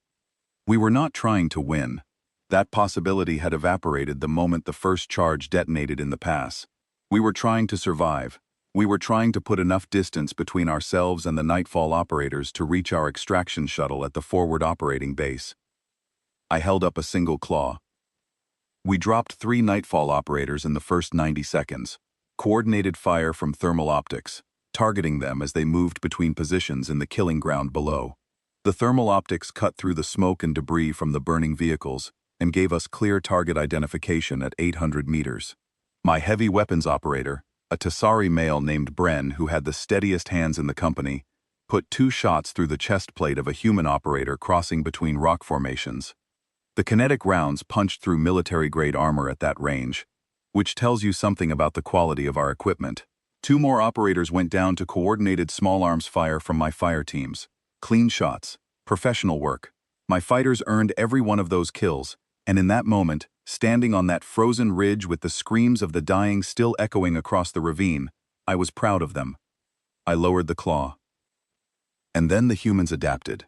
We were not trying to win. That possibility had evaporated the moment the first charge detonated in the pass. We were trying to survive. We were trying to put enough distance between ourselves and the Nightfall operators to reach our extraction shuttle at the forward operating base. I held up a single claw. We dropped 3 Nightfall operators in the first 90 seconds. Coordinated fire from thermal optics, targeting them as they moved between positions in the killing ground below. The thermal optics cut through the smoke and debris from the burning vehicles and gave us clear target identification at 800 meters. My heavy weapons operator, a Tassari male named Bren who had the steadiest hands in the company, put 2 shots through the chest plate of a human operator crossing between rock formations. The kinetic rounds punched through military-grade armor at that range, which tells you something about the quality of our equipment. 2 more operators went down to coordinated small arms fire from my fire teams. Clean shots, professional work. My fighters earned every one of those kills, and in that moment, standing on that frozen ridge with the screams of the dying still echoing across the ravine, I was proud of them. I lowered the claw. And then the humans adapted.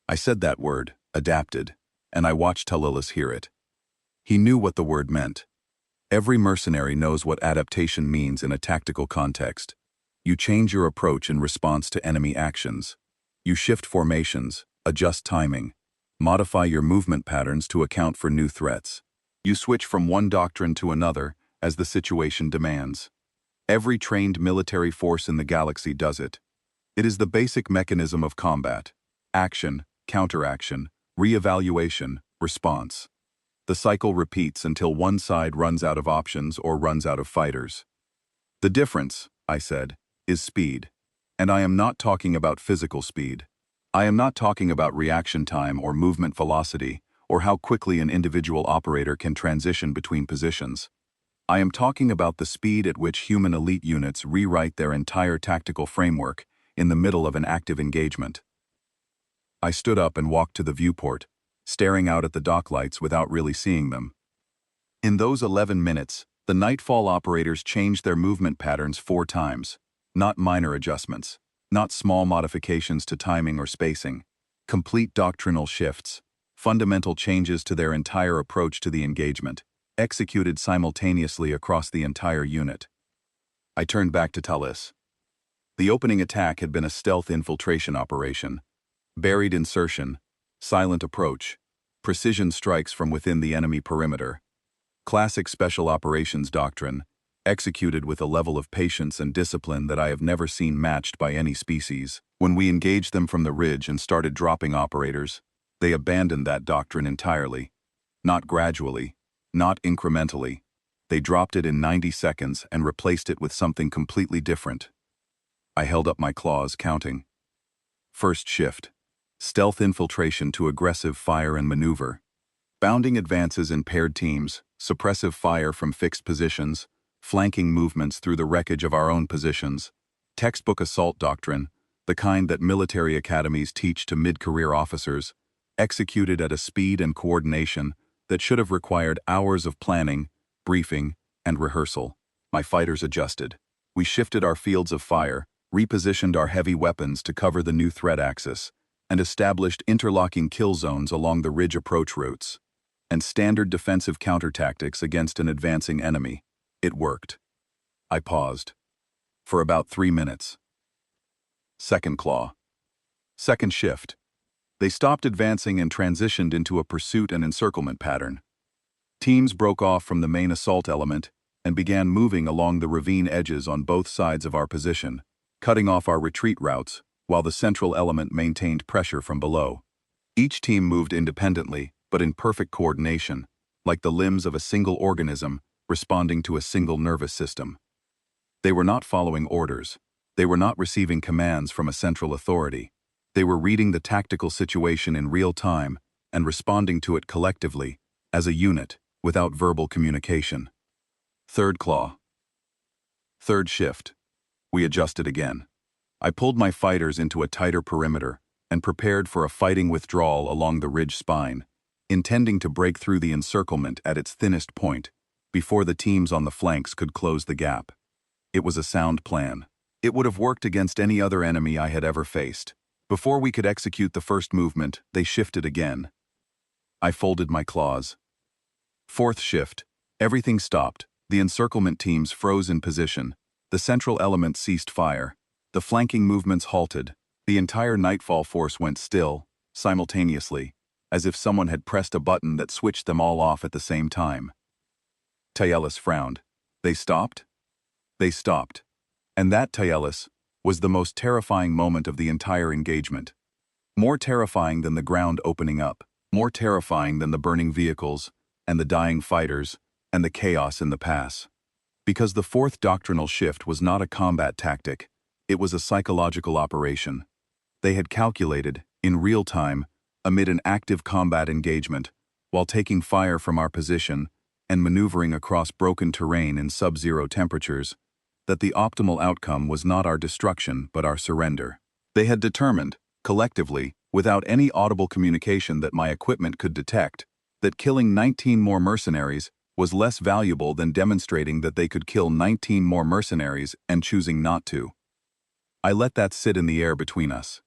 I said that word, adapted, and I watched Tal-Ellis hear it. He knew what the word meant. Every mercenary knows what adaptation means in a tactical context. You change your approach in response to enemy actions. You shift formations, adjust timing, modify your movement patterns to account for new threats. You switch from one doctrine to another as the situation demands. Every trained military force in the galaxy does it. It is the basic mechanism of combat: action, counteraction, reevaluation, response. The cycle repeats until one side runs out of options or runs out of fighters. The difference, I said, is speed. And I am not talking about physical speed. I am not talking about reaction time or movement velocity or how quickly an individual operator can transition between positions. I am talking about the speed at which human elite units rewrite their entire tactical framework in the middle of an active engagement. I stood up and walked to the viewport, staring out at the dock lights without really seeing them. In those 11 minutes, the Nightfall operators changed their movement patterns 4 times. Not minor adjustments, not small modifications to timing or spacing. Complete doctrinal shifts, fundamental changes to their entire approach to the engagement, executed simultaneously across the entire unit. I turned back to Talis. The opening attack had been a stealth infiltration operation. Buried insertion, silent approach, precision strikes from within the enemy perimeter. Classic special operations doctrine, executed with a level of patience and discipline that I have never seen matched by any species. When we engaged them from the ridge and started dropping operators, they abandoned that doctrine entirely. Not gradually, not incrementally. They dropped it in 90 seconds and replaced it with something completely different. I held up my claws, counting. First shift. Stealth infiltration to aggressive fire and maneuver. Bounding advances in paired teams, suppressive fire from fixed positions, flanking movements through the wreckage of our own positions. Textbook assault doctrine, the kind that military academies teach to mid-career officers, executed at a speed and coordination that should have required hours of planning, briefing, and rehearsal. My fighters adjusted. We shifted our fields of fire, repositioned our heavy weapons to cover the new threat axis, and established interlocking kill zones along the ridge approach routes, and standard defensive counter-tactics against an advancing enemy. It worked. I paused. For about 3 minutes. Second claw. Second shift. They stopped advancing and transitioned into a pursuit and encirclement pattern. Teams broke off from the main assault element and began moving along the ravine edges on both sides of our position, cutting off our retreat routes while the central element maintained pressure from below. Each team moved independently, but in perfect coordination, like the limbs of a single organism responding to a single nervous system. They were not following orders. They were not receiving commands from a central authority. They were reading the tactical situation in real time and responding to it collectively, as a unit, without verbal communication. Third claw. Third shift. We adjusted again. I pulled my fighters into a tighter perimeter and prepared for a fighting withdrawal along the ridge spine, intending to break through the encirclement at its thinnest point before the teams on the flanks could close the gap. It was a sound plan. It would have worked against any other enemy I had ever faced. Before we could execute the first movement, they shifted again. I folded my claws. Fourth shift. Everything stopped. The encirclement teams froze in position. The central element ceased fire. The flanking movements halted. The entire Nightfall force went still, simultaneously, as if someone had pressed a button that switched them all off at the same time. Taelis frowned. They stopped? They stopped. And that, Taelis, was the most terrifying moment of the entire engagement. More terrifying than the ground opening up. More terrifying than the burning vehicles, and the dying fighters, and the chaos in the pass. Because the fourth doctrinal shift was not a combat tactic. It was a psychological operation. They had calculated, in real time, amid an active combat engagement, while taking fire from our position and maneuvering across broken terrain in sub-zero temperatures, that the optimal outcome was not our destruction but our surrender. They had determined, collectively, without any audible communication that my equipment could detect, that killing 19 more mercenaries was less valuable than demonstrating that they could kill 19 more mercenaries and choosing not to. I let that sit in the air between us.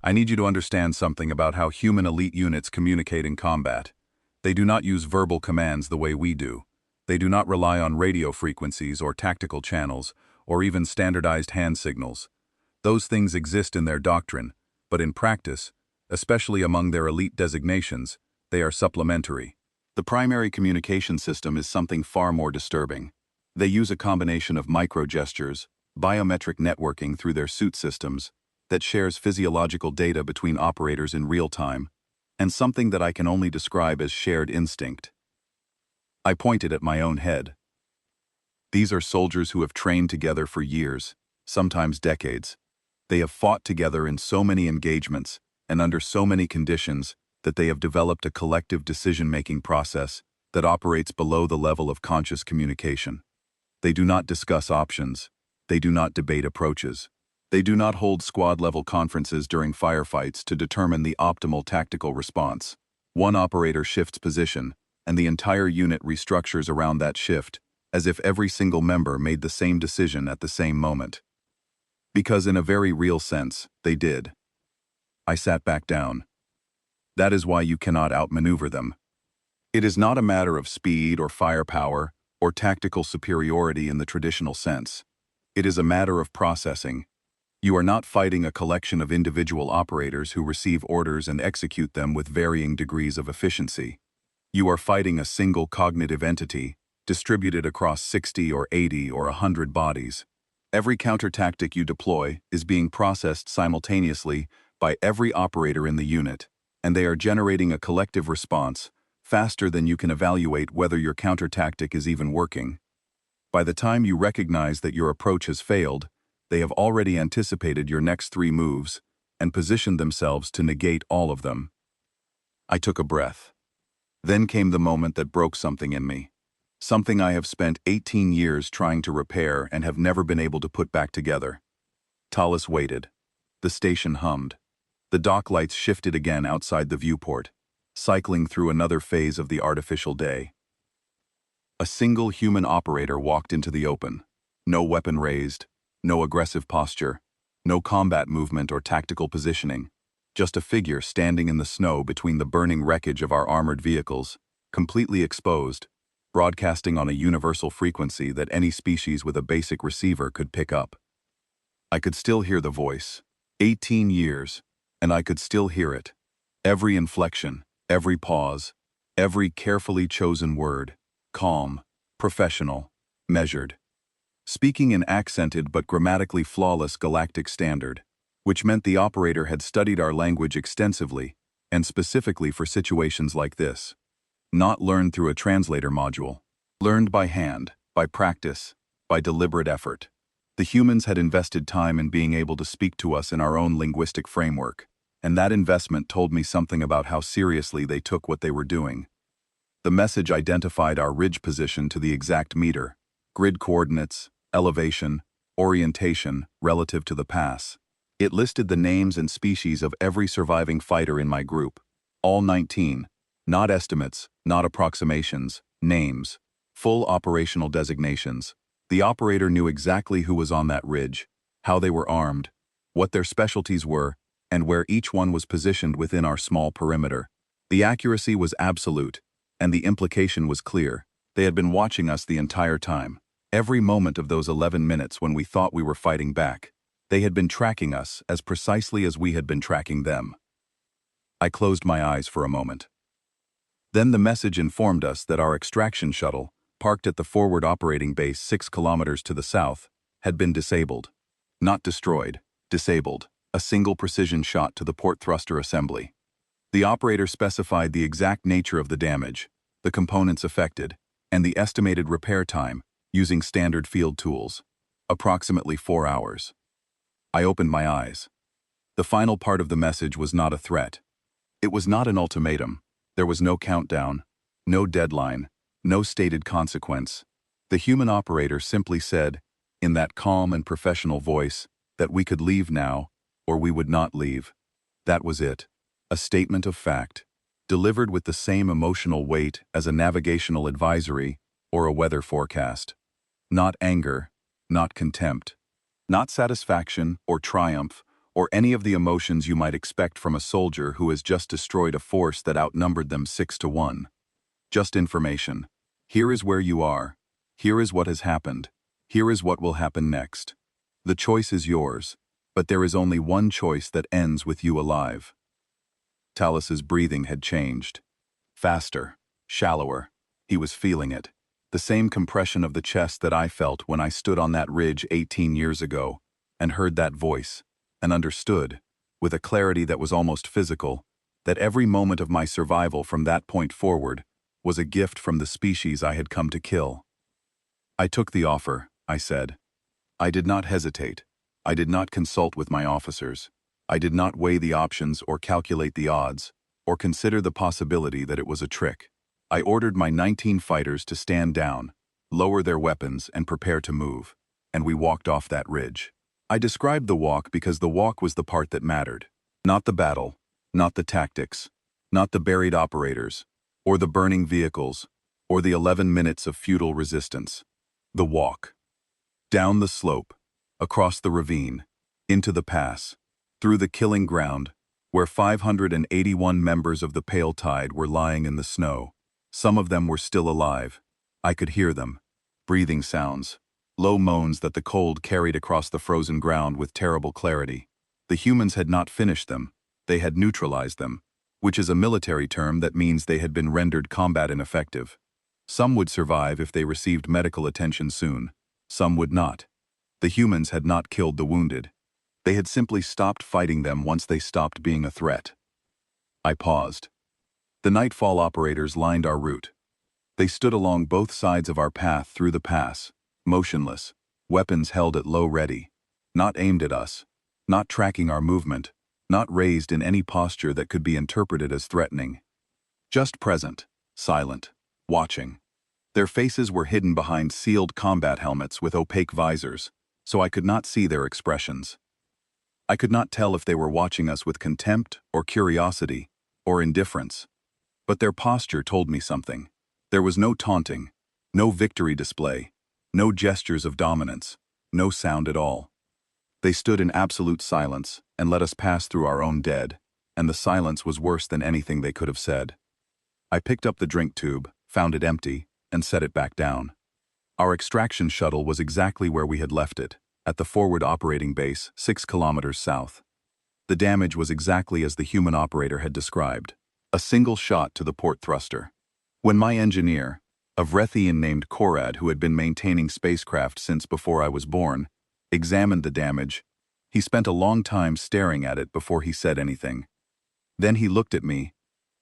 I need you to understand something about how human elite units communicate in combat. They do not use verbal commands the way we do. They do not rely on radio frequencies or tactical channels, or even standardized hand signals. Those things exist in their doctrine, but in practice, especially among their elite designations, they are supplementary. The primary communication system is something far more disturbing. They use a combination of micro-gestures, biometric networking through their suit systems, that shares physiological data between operators in real time, and something that I can only describe as shared instinct. I pointed at my own head. These are soldiers who have trained together for years, sometimes decades. They have fought together in so many engagements and under so many conditions that they have developed a collective decision-making process that operates below the level of conscious communication. They do not discuss options. They do not debate approaches. They do not hold squad-level conferences during firefights to determine the optimal tactical response. One operator shifts position, and the entire unit restructures around that shift, as if every single member made the same decision at the same moment. Because in a very real sense, they did. I sat back down. That is why you cannot outmaneuver them. It is not a matter of speed or firepower or tactical superiority in the traditional sense. It is a matter of processing. You are not fighting a collection of individual operators who receive orders and execute them with varying degrees of efficiency. You are fighting a single cognitive entity, distributed across 60 or 80 or 100 bodies. Every counter-tactic you deploy is being processed simultaneously by every operator in the unit, and they are generating a collective response faster than you can evaluate whether your counter-tactic is even working. By the time you recognize that your approach has failed, they have already anticipated your next 3 moves and positioned themselves to negate all of them. I took a breath. Then came the moment that broke something in me. Something I have spent 18 years trying to repair and have never been able to put back together. Tallis waited. The station hummed. The dock lights shifted again outside the viewport, cycling through another phase of the artificial day. A single human operator walked into the open. No weapon raised, no aggressive posture, no combat movement or tactical positioning, just a figure standing in the snow between the burning wreckage of our armored vehicles, completely exposed, broadcasting on a universal frequency that any species with a basic receiver could pick up. I could still hear the voice. 18 years, and I could still hear it. Every inflection, every pause, every carefully chosen word, calm, professional, measured. Speaking in accented but grammatically flawless Galactic Standard, which meant the operator had studied our language extensively, and specifically for situations like this. Not learned through a translator module. Learned by hand, by practice, by deliberate effort. The humans had invested time in being able to speak to us in our own linguistic framework, and that investment told me something about how seriously they took what they were doing. The message identified our ridge position to the exact meter, grid coordinates, elevation, orientation relative to the pass. It listed the names and species of every surviving fighter in my group. All 19. Not estimates, not approximations, names. Full operational designations. The operator knew exactly who was on that ridge, how they were armed, what their specialties were, and where each one was positioned within our small perimeter. The accuracy was absolute, and the implication was clear. They had been watching us the entire time. Every moment of those 11 minutes when we thought we were fighting back, they had been tracking us as precisely as we had been tracking them. I closed my eyes for a moment. Then the message informed us that our extraction shuttle, parked at the forward operating base 6 kilometers to the south, had been disabled. Not destroyed, disabled. A single precision shot to the port thruster assembly. The operator specified the exact nature of the damage, the components affected, and the estimated repair time, using standard field tools. Approximately 4 hours. I opened my eyes. The final part of the message was not a threat. It was not an ultimatum. There was no countdown, no deadline, no stated consequence. The human operator simply said, in that calm and professional voice, that we could leave now, or we would not leave. That was it. A statement of fact, delivered with the same emotional weight as a navigational advisory or a weather forecast. Not anger, not contempt, not satisfaction or triumph or any of the emotions you might expect from a soldier who has just destroyed a force that outnumbered them 6-1. Just information. Here is where you are. Here is what has happened. Here is what will happen next. The choice is yours, but there is only one choice that ends with you alive. Tallis's breathing had changed. Faster, shallower. He was feeling it. The same compression of the chest that I felt when I stood on that ridge 18 years ago and heard that voice, and understood, with a clarity that was almost physical, that every moment of my survival from that point forward was a gift from the species I had come to kill. I took the offer, I said. I did not hesitate. I did not consult with my officers. I did not weigh the options or calculate the odds. or consider the possibility that it was a trick. I ordered my 19 fighters to stand down, lower their weapons, and prepare to move, and we walked off that ridge. I described the walk because the walk was the part that mattered. Not the battle, not the tactics, not the buried operators, or the burning vehicles, or the 11 minutes of futile resistance. The walk. Down the slope, across the ravine, into the pass, through the killing ground, where 581 members of the Pale Tide were lying in the snow. Some of them were still alive. I could hear them. Breathing sounds. Low moans that the cold carried across the frozen ground with terrible clarity. The humans had not finished them. They had neutralized them, which is a military term that means they had been rendered combat ineffective. Some would survive if they received medical attention soon. Some would not. The humans had not killed the wounded. They had simply stopped fighting them once they stopped being a threat. I paused. The Nightfall operators lined our route. They stood along both sides of our path through the pass, motionless, weapons held at low ready, not aimed at us, not tracking our movement, not raised in any posture that could be interpreted as threatening. Just present, silent, watching. Their faces were hidden behind sealed combat helmets with opaque visors, so I could not see their expressions. I could not tell if they were watching us with contempt or curiosity or indifference. But their posture told me something. There was no taunting, no victory display, no gestures of dominance, no sound at all. They stood in absolute silence and let us pass through our own dead, and the silence was worse than anything they could have said. I picked up the drink tube, found it empty, and set it back down. Our extraction shuttle was exactly where we had left it, at the forward operating base 6 kilometers south. The damage was exactly as the human operator had described. A single shot to the port thruster. When my engineer, a Vrethian named Korad who had been maintaining spacecraft since before I was born, examined the damage, he spent a long time staring at it before he said anything. Then he looked at me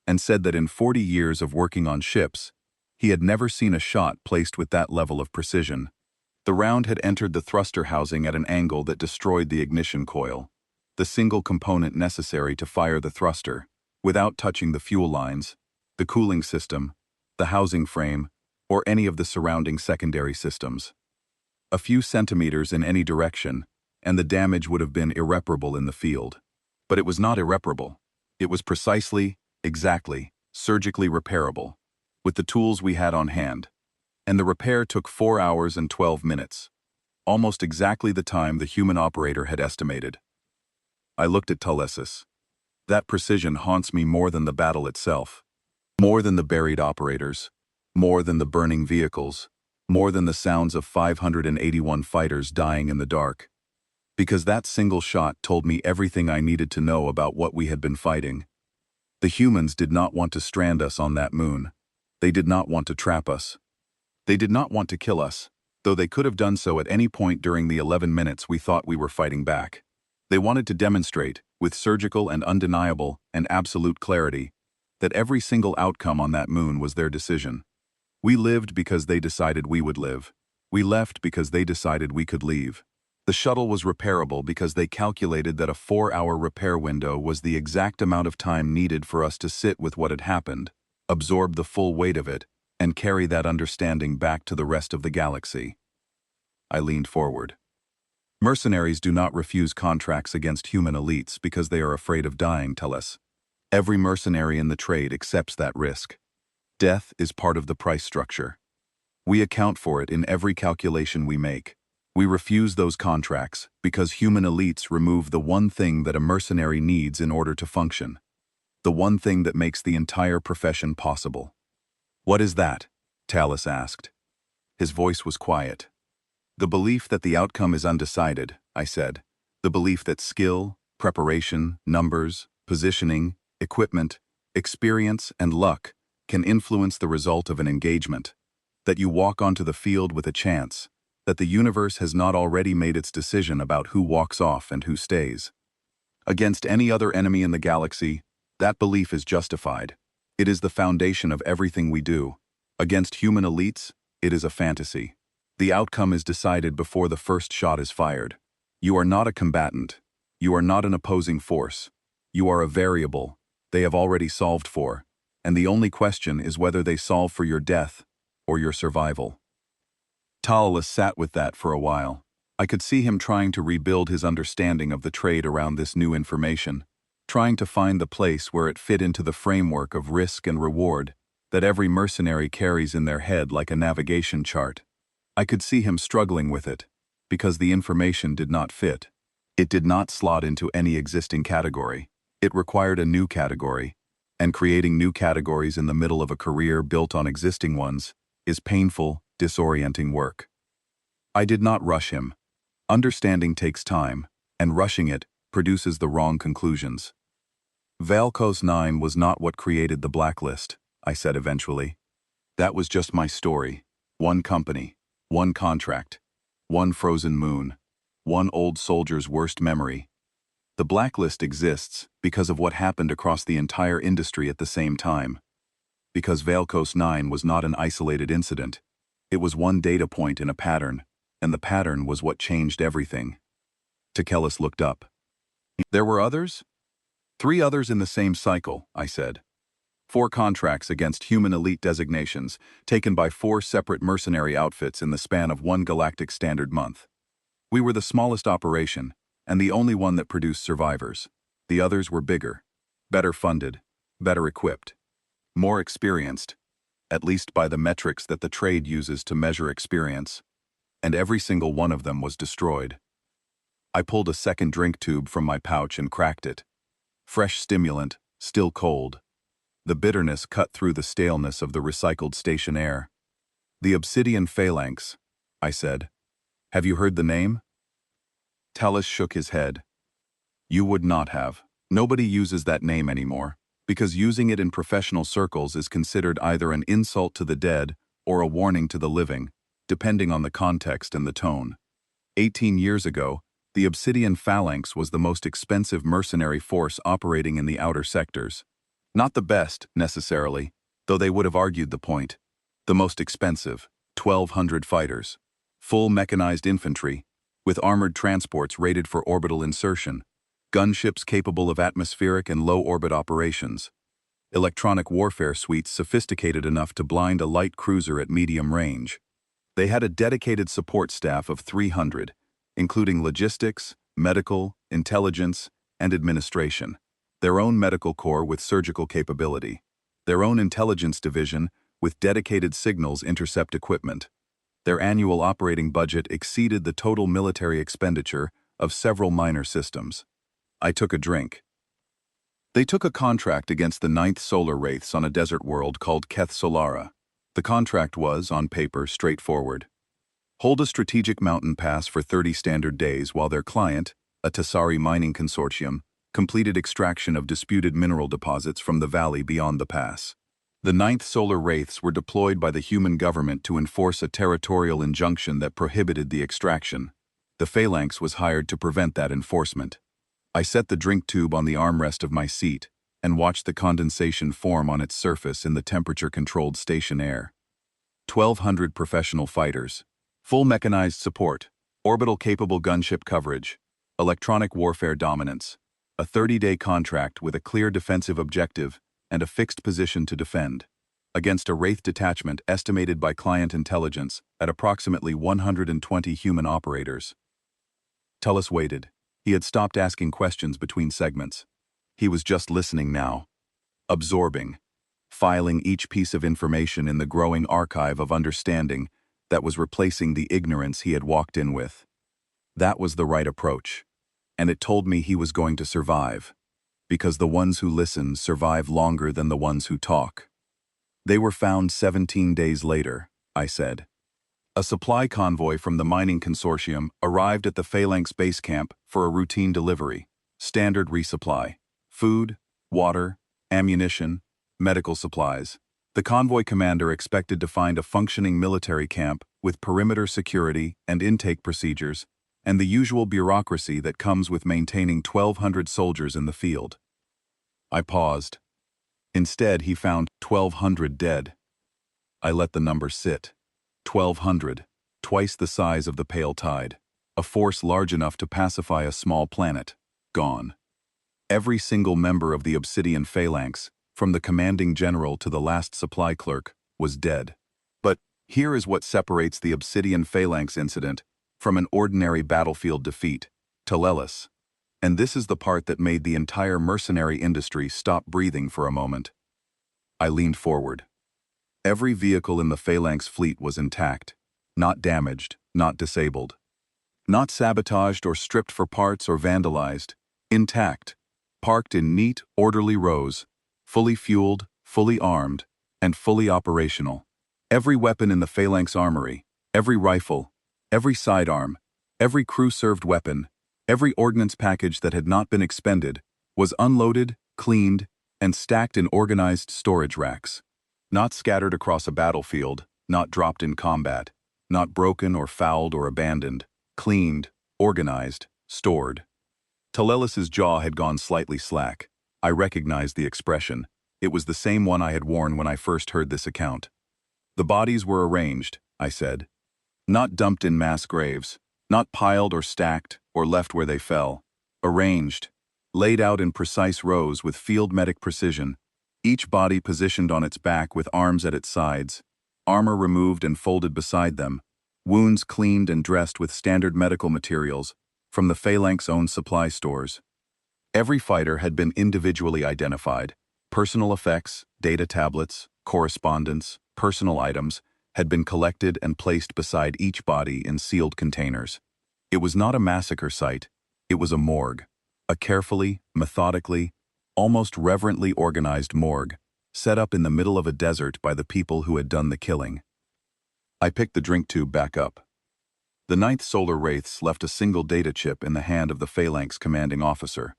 and said that in 40 years of working on ships, he had never seen a shot placed with that level of precision. The round had entered the thruster housing at an angle that destroyed the ignition coil, the single component necessary to fire the thruster, without touching the fuel lines, the cooling system, the housing frame, or any of the surrounding secondary systems. A few centimeters in any direction, and the damage would have been irreparable in the field. But it was not irreparable. It was precisely, exactly, surgically repairable, with the tools we had on hand. And the repair took 4 hours and 12 minutes, almost exactly the time the human operator had estimated. I looked at Telesis. That precision haunts me more than the battle itself, more than the buried operators, more than the burning vehicles, more than the sounds of 581 fighters dying in the dark. Because that single shot told me everything I needed to know about what we had been fighting. The humans did not want to strand us on that moon. They did not want to trap us. They did not want to kill us, though they could have done so at any point during the 11 minutes we thought we were fighting back. They wanted to demonstrate, with surgical and undeniable and absolute clarity, that every single outcome on that moon was their decision. We lived because they decided we would live. We left because they decided we could leave. The shuttle was repairable because they calculated that a 4-hour repair window was the exact amount of time needed for us to sit with what had happened, absorb the full weight of it, and carry that understanding back to the rest of the galaxy. I leaned forward. Mercenaries do not refuse contracts against human elites because they are afraid of dying, Teles. Every mercenary in the trade accepts that risk. Death is part of the price structure. We account for it in every calculation we make. We refuse those contracts because human elites remove the one thing that a mercenary needs in order to function. The one thing that makes the entire profession possible. What is that? Talus asked. His voice was quiet. The belief that the outcome is undecided, I said. The belief that skill, preparation, numbers, positioning, equipment, experience, and luck can influence the result of an engagement. That you walk onto the field with a chance. That the universe has not already made its decision about who walks off and who stays. Against any other enemy in the galaxy, that belief is justified. It is the foundation of everything we do. Against human elites, it is a fantasy. The outcome is decided before the first shot is fired. You are not a combatant. You are not an opposing force. You are a variable, They have already solved for, and the only question is whether they solve for your death or your survival. Talus sat with that for a while. I could see him trying to rebuild his understanding of the trade around this new information, trying to find the place where it fit into the framework of risk and reward that every mercenary carries in their head like a navigation chart. I could see him struggling with it, because the information did not fit. It did not slot into any existing category. It required a new category, and creating new categories in the middle of a career built on existing ones is painful, disorienting work. I did not rush him. Understanding takes time, and rushing it produces the wrong conclusions. Valkos 9 was not what created the blacklist, I said eventually. That was just my story. One company, one contract, one frozen moon, one old soldier's worst memory. The blacklist exists because of what happened across the entire industry at the same time. Because Valkos 9 was not an isolated incident. It was one data point in a pattern, and the pattern was what changed everything. Tekelis looked up. There were others? 3 others in the same cycle, I said. 4 contracts against human elite designations, taken by 4 separate mercenary outfits in the span of 1 galactic standard month. We were the smallest operation, and the only one that produced survivors. The others were bigger, better funded, better equipped, more experienced, at least by the metrics that the trade uses to measure experience, and every single one of them was destroyed. I pulled a second drink tube from my pouch and cracked it. Fresh stimulant, still cold. The bitterness cut through the staleness of the recycled station air. The Obsidian Phalanx, I said. Have you heard the name? Talus shook his head. You would not have. Nobody uses that name anymore, because using it in professional circles is considered either an insult to the dead or a warning to the living, depending on the context and the tone. 18 years ago, the Obsidian Phalanx was the most expensive mercenary force operating in the outer sectors. Not the best, necessarily, though they would have argued the point. The most expensive, 1,200 fighters. Full mechanized infantry, with armored transports rated for orbital insertion, gunships capable of atmospheric and low-orbit operations, electronic warfare suites sophisticated enough to blind a light cruiser at medium range. They had a dedicated support staff of 300, including logistics, medical, intelligence, and administration, their own medical corps with surgical capability, their own intelligence division with dedicated signals intercept equipment. Their annual operating budget exceeded the total military expenditure of several minor systems. I took a drink. They took a contract against the 9th Solar Wraiths on a desert world called Keth Solara. The contract was, on paper, straightforward. Hold a strategic mountain pass for 30 standard days while their client, a Tassari mining consortium, completed extraction of disputed mineral deposits from the valley beyond the pass. The 9th Solar Wraiths were deployed by the human government to enforce a territorial injunction that prohibited the extraction. The Phalanx was hired to prevent that enforcement. I set the drink tube on the armrest of my seat and watched the condensation form on its surface in the temperature-controlled station air. 1,200 professional fighters. Full mechanized support, orbital-capable gunship coverage, electronic warfare dominance, a 30-day contract with a clear defensive objective and a fixed position to defend, against a Wraith detachment estimated by client intelligence at approximately 120 human operators. Tullus waited. He had stopped asking questions between segments. He was just listening now, absorbing, filing each piece of information in the growing archive of understanding that was replacing the ignorance he had walked in with. That was the right approach, and it told me he was going to survive, because the ones who listen survive longer than the ones who talk. They were found 17 days later, I said. A supply convoy from the mining consortium arrived at the Phalanx base camp for a routine delivery, standard resupply, food, water, ammunition, medical supplies. The convoy commander expected to find a functioning military camp with perimeter security and intake procedures, and the usual bureaucracy that comes with maintaining 1,200 soldiers in the field. I paused. Instead, he found 1,200 dead. I let the number sit. 1,200, twice the size of the pale tide, a force large enough to pacify a small planet, gone. Every single member of the Obsidian Phalanx, from the commanding general to the last supply clerk, was dead. But here is what separates the Obsidian Phalanx incident from an ordinary battlefield defeat: Telelis. And this is the part that made the entire mercenary industry stop breathing for a moment. I leaned forward. Every vehicle in the Phalanx fleet was intact, not damaged, not disabled, not sabotaged or stripped for parts or vandalized, intact, parked in neat, orderly rows, fully fueled, fully armed, and fully operational. Every weapon in the Phalanx armory, every rifle, every sidearm, every crew-served weapon, every ordnance package that had not been expended, was unloaded, cleaned, and stacked in organized storage racks. Not scattered across a battlefield, not dropped in combat, not broken or fouled or abandoned, cleaned, organized, stored. Telelis's jaw had gone slightly slack. I recognized the expression. It was the same one I had worn when I first heard this account. The bodies were arranged, I said. Not dumped in mass graves, not piled or stacked or left where they fell. Arranged, laid out in precise rows with field medic precision, each body positioned on its back with arms at its sides, armor removed and folded beside them, wounds cleaned and dressed with standard medical materials from the Phalanx's own supply stores. Every fighter had been individually identified. Personal effects, data tablets, correspondence, personal items had been collected and placed beside each body in sealed containers. It was not a massacre site, it was a morgue. A carefully, methodically, almost reverently organized morgue, set up in the middle of a desert by the people who had done the killing. I picked the drink tube back up. The 9th Solar Wraiths left a single data chip in the hand of the Phalanx commanding officer.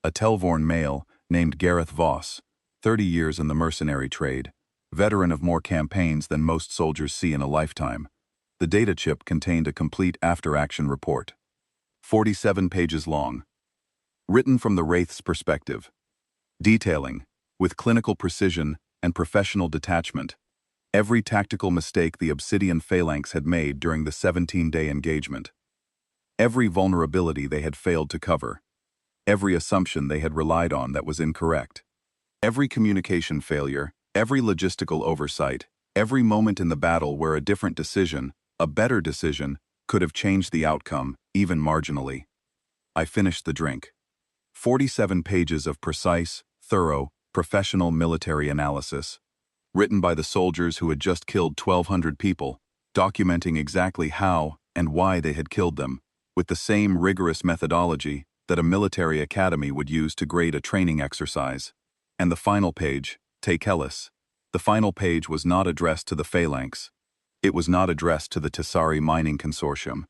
A Telvorn male named Gareth Voss, 30 years in the mercenary trade, veteran of more campaigns than most soldiers see in a lifetime. The data chip contained a complete after-action report. 47 pages long. Written from the Wraith's perspective. Detailing, with clinical precision and professional detachment, every tactical mistake the Obsidian Phalanx had made during the 17-day engagement. Every vulnerability they had failed to cover. Every assumption they had relied on that was incorrect. Every communication failure, every logistical oversight, every moment in the battle where a different decision, a better decision, could have changed the outcome, even marginally. I finished the drink. 47 pages of precise, thorough, professional military analysis, written by the soldiers who had just killed 1,200 people, documenting exactly how and why they had killed them, with the same rigorous methodology that a military academy would use to grade a training exercise. And the final page, Takelis. The final page was not addressed to the Phalanx. It was not addressed to the Tessari Mining Consortium.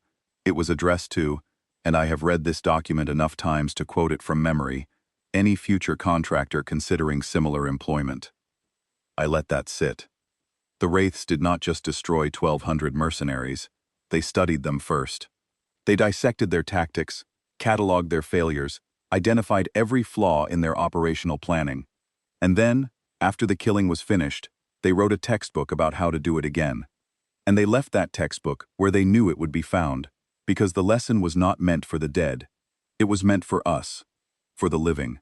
It was addressed to, and I have read this document enough times to quote it from memory, any future contractor considering similar employment. I let that sit. The Wraiths did not just destroy 1,200 mercenaries. They studied them first. They dissected their tactics, cataloged their failures, identified every flaw in their operational planning. And then, after the killing was finished, they wrote a textbook about how to do it again. And they left that textbook where they knew it would be found, because the lesson was not meant for the dead. It was meant for us, for the living.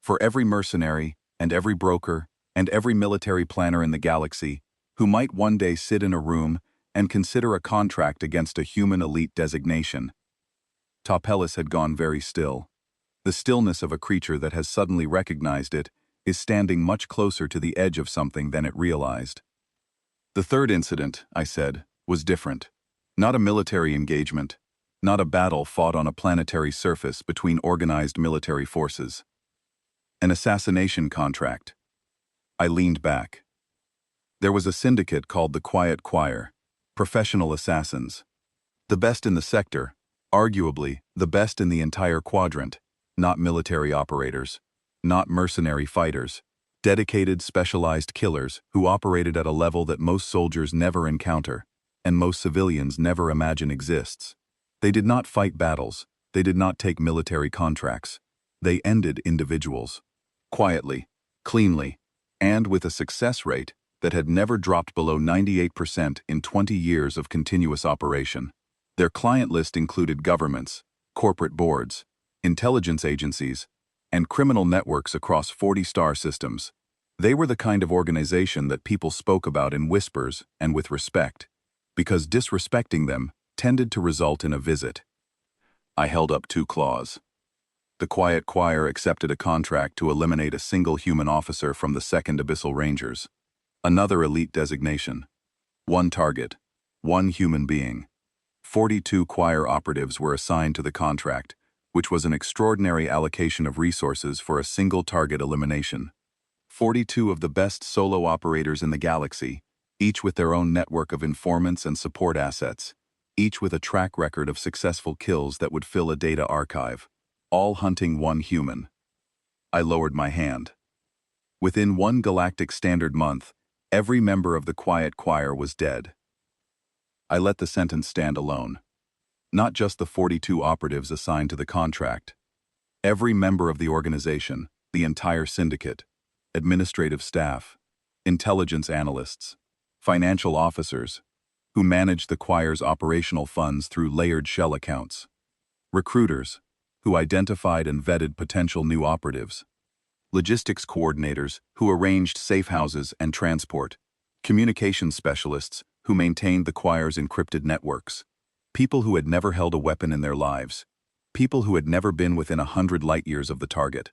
For every mercenary, and every broker, and every military planner in the galaxy, who might one day sit in a room and consider a contract against a human elite designation. Tapelis had gone very still. The stillness of a creature that has suddenly recognized it is standing much closer to the edge of something than it realized. The third incident, I said, was different. Not a military engagement, not a battle fought on a planetary surface between organized military forces. An assassination contract. I leaned back. There was a syndicate called the Quiet Choir, professional assassins. The best in the sector, arguably the best in the entire quadrant, not military operators, not mercenary fighters, dedicated specialized killers who operated at a level that most soldiers never encounter, and most civilians never imagine exists. They did not fight battles, they did not take military contracts. They ended individuals. Quietly, cleanly, and with a success rate that had never dropped below 98% in 20 years of continuous operation. Their client list included governments, corporate boards, intelligence agencies, and criminal networks across 40 star systems. They were the kind of organization that people spoke about in whispers and with respect, because disrespecting them tended to result in a visit. I held up 2 claws. The Quiet Choir accepted a contract to eliminate a single human officer from the 2nd Abyssal Rangers. Another elite designation. 1 target. 1 human being. 42 choir operatives were assigned to the contract, which was an extraordinary allocation of resources for a single target elimination. 42 of the best solo operators in the galaxy, each with their own network of informants and support assets, each with a track record of successful kills that would fill a data archive, all hunting 1 human. I lowered my hand. Within 1 galactic standard month, every member of the Quiet Choir was dead. I let the sentence stand alone. Not just the 42 operatives assigned to the contract. Every member of the organization, the entire syndicate, administrative staff, intelligence analysts, financial officers, who managed the choir's operational funds through layered shell accounts, recruiters, who identified and vetted potential new operatives, logistics coordinators, who arranged safe houses and transport, communications specialists, who maintained the choir's encrypted networks, people who had never held a weapon in their lives, people who had never been within 100 light-years of the target,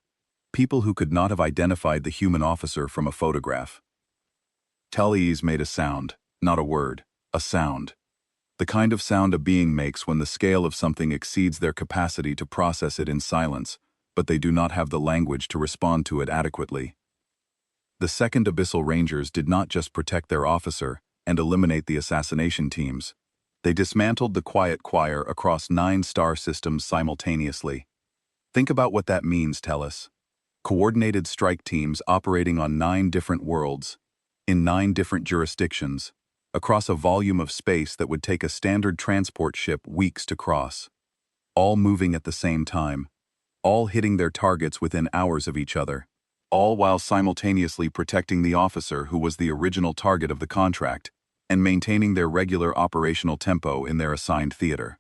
people who could not have identified the human officer from a photograph. Tallies made a sound, not a word, a sound. The kind of sound a being makes when the scale of something exceeds their capacity to process it in silence, but they do not have the language to respond to it adequately. The 2nd Abyssal Rangers did not just protect their officer and eliminate the assassination teams. They dismantled the Quiet Choir across 9 star systems simultaneously. Think about what that means, Tellus. Coordinated strike teams operating on 9 different worlds, in 9 different jurisdictions, across a volume of space that would take a standard transport ship weeks to cross. All moving at the same time, all hitting their targets within hours of each other, all while simultaneously protecting the officer who was the original target of the contract and maintaining their regular operational tempo in their assigned theater.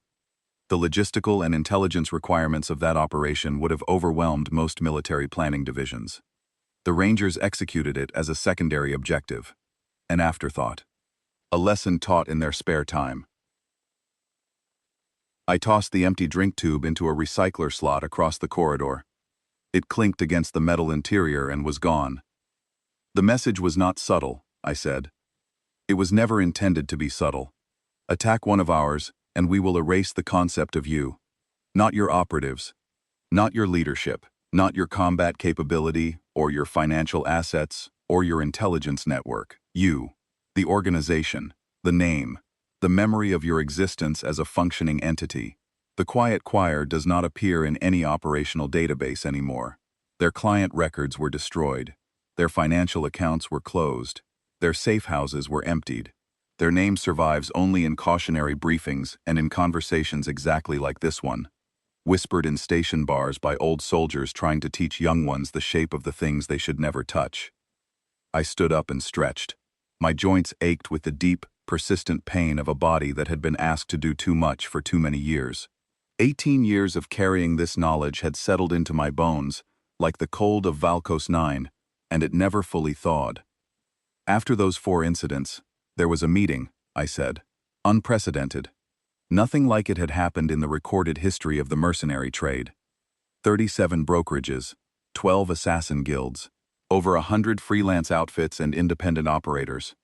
The logistical and intelligence requirements of that operation would have overwhelmed most military planning divisions. The Rangers executed it as a secondary objective, an afterthought, a lesson taught in their spare time. I tossed the empty drink tube into a recycler slot across the corridor. It clinked against the metal interior and was gone. The message was not subtle, I said. It was never intended to be subtle. Attack one of ours, and we will erase the concept of you. Not your operatives. Not your leadership. Not your combat capability, or your financial assets, or your intelligence network. You. The organization. The name. The memory of your existence as a functioning entity. The Quiet Choir does not appear in any operational database anymore. Their client records were destroyed. Their financial accounts were closed. Their safe houses were emptied. Their name survives only in cautionary briefings and in conversations exactly like this one, whispered in station bars by old soldiers trying to teach young ones the shape of the things they should never touch. I stood up and stretched. My joints ached with the deep, persistent pain of a body that had been asked to do too much for too many years. 18 years of carrying this knowledge had settled into my bones, like the cold of Valkos 9, and it never fully thawed. After those 4 incidents, there was a meeting, I said. Unprecedented. Nothing like it had happened in the recorded history of the mercenary trade. 37 brokerages, 12 assassin guilds, over 100 freelance outfits and independent operators.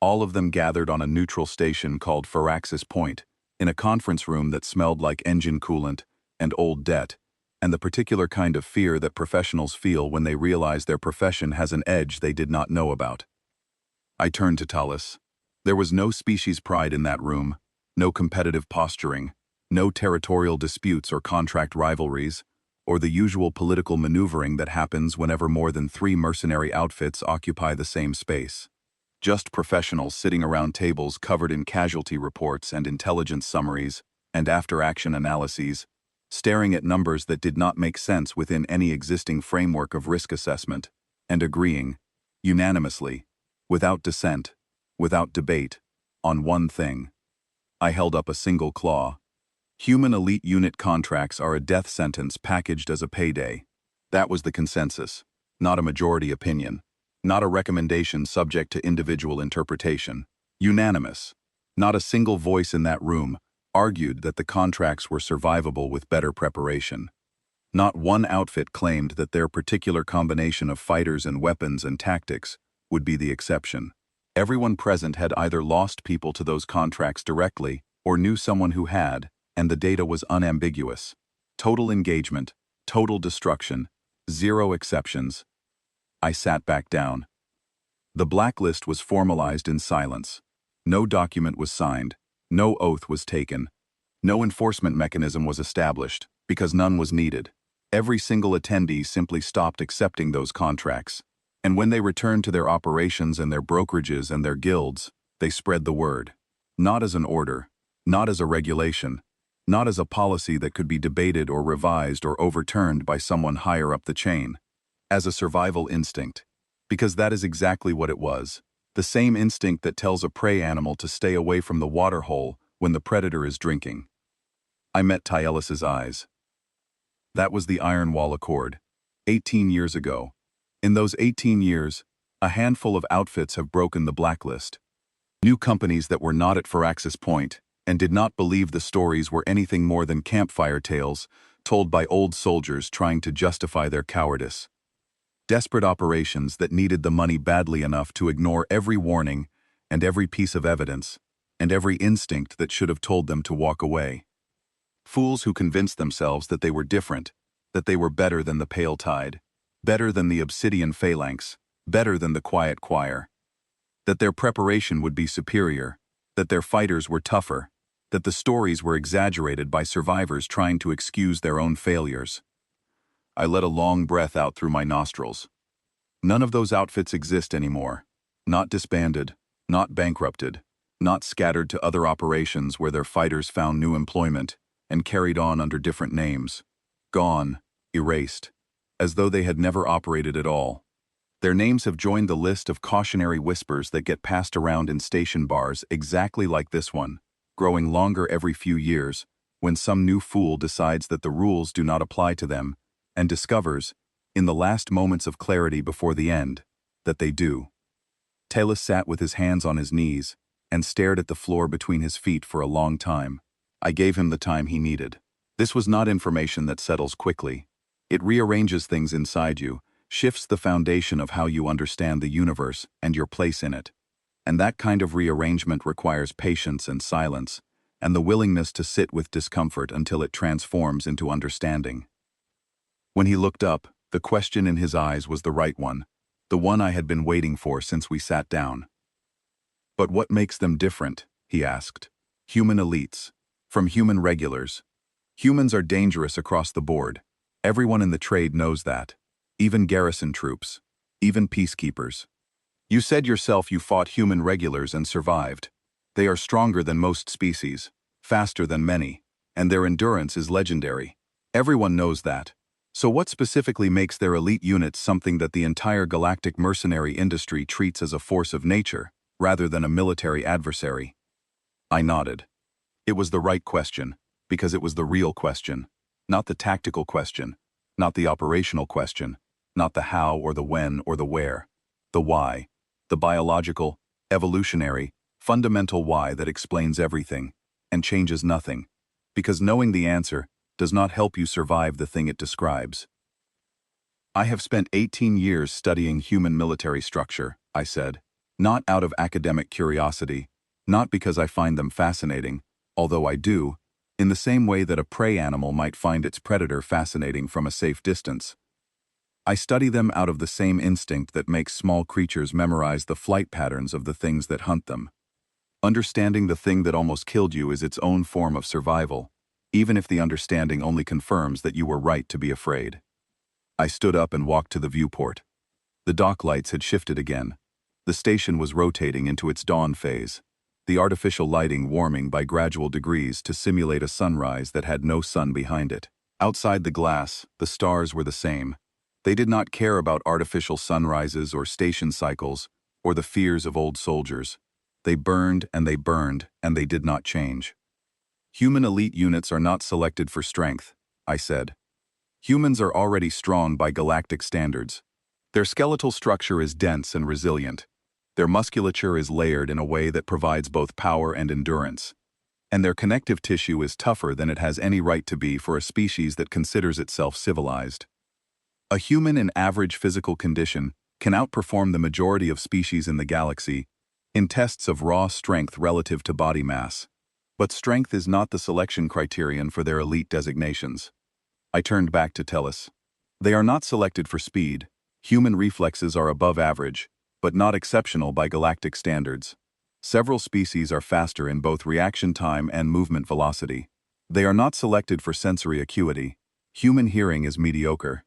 All of them gathered on a neutral station called Faraxis Point, in a conference room that smelled like engine coolant and old debt, and the particular kind of fear that professionals feel when they realize their profession has an edge they did not know about. I turned to Tallis. There was no species pride in that room, no competitive posturing, no territorial disputes or contract rivalries, or the usual political maneuvering that happens whenever more than 3 mercenary outfits occupy the same space. Just professionals sitting around tables covered in casualty reports and intelligence summaries and after-action analyses, staring at numbers that did not make sense within any existing framework of risk assessment, and agreeing, unanimously, without dissent, without debate, on one thing. I held up a single claw. Human elite unit contracts are a death sentence packaged as a payday. That was the consensus, not a majority opinion, not a recommendation subject to individual interpretation. Unanimous. Not a single voice in that room argued that the contracts were survivable with better preparation. Not one outfit claimed that their particular combination of fighters and weapons and tactics would be the exception. Everyone present had either lost people to those contracts directly or knew someone who had, and the data was unambiguous. Total engagement, total destruction, zero exceptions. I sat back down. The blacklist was formalized in silence. No document was signed, no oath was taken, no enforcement mechanism was established, because none was needed. Every single attendee simply stopped accepting those contracts, and when they returned to their operations and their brokerages and their guilds, they spread the word. Not as an order, not as a regulation, not as a policy that could be debated or revised or overturned by someone higher up the chain. As a survival instinct, because that is exactly what it was. The same instinct that tells a prey animal to stay away from the water hole when the predator is drinking. I met Tyellus's eyes. That was the Iron Wall Accord. 18 years ago. In those 18 years, a handful of outfits have broken the blacklist. New companies that were not at Firaxis Point and did not believe the stories were anything more than campfire tales told by old soldiers trying to justify their cowardice. Desperate operations that needed the money badly enough to ignore every warning and every piece of evidence and every instinct that should have told them to walk away. Fools who convinced themselves that they were different, that they were better than the pale tide, better than the obsidian phalanx, better than the quiet choir, that their preparation would be superior, that their fighters were tougher, that the stories were exaggerated by survivors trying to excuse their own failures. I let a long breath out through my nostrils. None of those outfits exist anymore. Not disbanded, not bankrupted, not scattered to other operations where their fighters found new employment and carried on under different names. Gone, erased, as though they had never operated at all. Their names have joined the list of cautionary whispers that get passed around in station bars exactly like this one, growing longer every few years, when some new fool decides that the rules do not apply to them, and discovers, in the last moments of clarity before the end, that they do. Tyellus sat with his hands on his knees and stared at the floor between his feet for a long time. I gave him the time he needed. This was not information that settles quickly. It rearranges things inside you, shifts the foundation of how you understand the universe and your place in it. And that kind of rearrangement requires patience and silence, and the willingness to sit with discomfort until it transforms into understanding. When he looked up, the question in his eyes was the right one, the one I had been waiting for since we sat down. But what makes them different? He asked. Human elites. From human regulars. Humans are dangerous across the board. Everyone in the trade knows that. Even garrison troops. Even peacekeepers. You said yourself you fought human regulars and survived. They are stronger than most species, faster than many, and their endurance is legendary. Everyone knows that. So what specifically makes their elite units something that the entire galactic mercenary industry treats as a force of nature, rather than a military adversary? I nodded. It was the right question, because it was the real question, not the tactical question, not the operational question, not the how or the when or the where, the why, the biological, evolutionary, fundamental why that explains everything and changes nothing, because knowing the answer does not help you survive the thing it describes. I have spent 18 years studying human military structure, I said, not out of academic curiosity, not because I find them fascinating, although I do, in the same way that a prey animal might find its predator fascinating from a safe distance. I study them out of the same instinct that makes small creatures memorize the flight patterns of the things that hunt them. Understanding the thing that almost killed you is its own form of survival, even if the understanding only confirms that you were right to be afraid. I stood up and walked to the viewport. The dock lights had shifted again. The station was rotating into its dawn phase, the artificial lighting warming by gradual degrees to simulate a sunrise that had no sun behind it. Outside the glass, the stars were the same. They did not care about artificial sunrises or station cycles or the fears of old soldiers. They burned and they burned, and they did not change. Human elite units are not selected for strength, I said. Humans are already strong by galactic standards. Their skeletal structure is dense and resilient. Their musculature is layered in a way that provides both power and endurance. And their connective tissue is tougher than it has any right to be for a species that considers itself civilized. A human in average physical condition can outperform the majority of species in the galaxy in tests of raw strength relative to body mass. But strength is not the selection criterion for their elite designations. I turned back to Tellus. They are not selected for speed. Human reflexes are above average, but not exceptional by galactic standards. Several species are faster in both reaction time and movement velocity. They are not selected for sensory acuity. Human hearing is mediocre.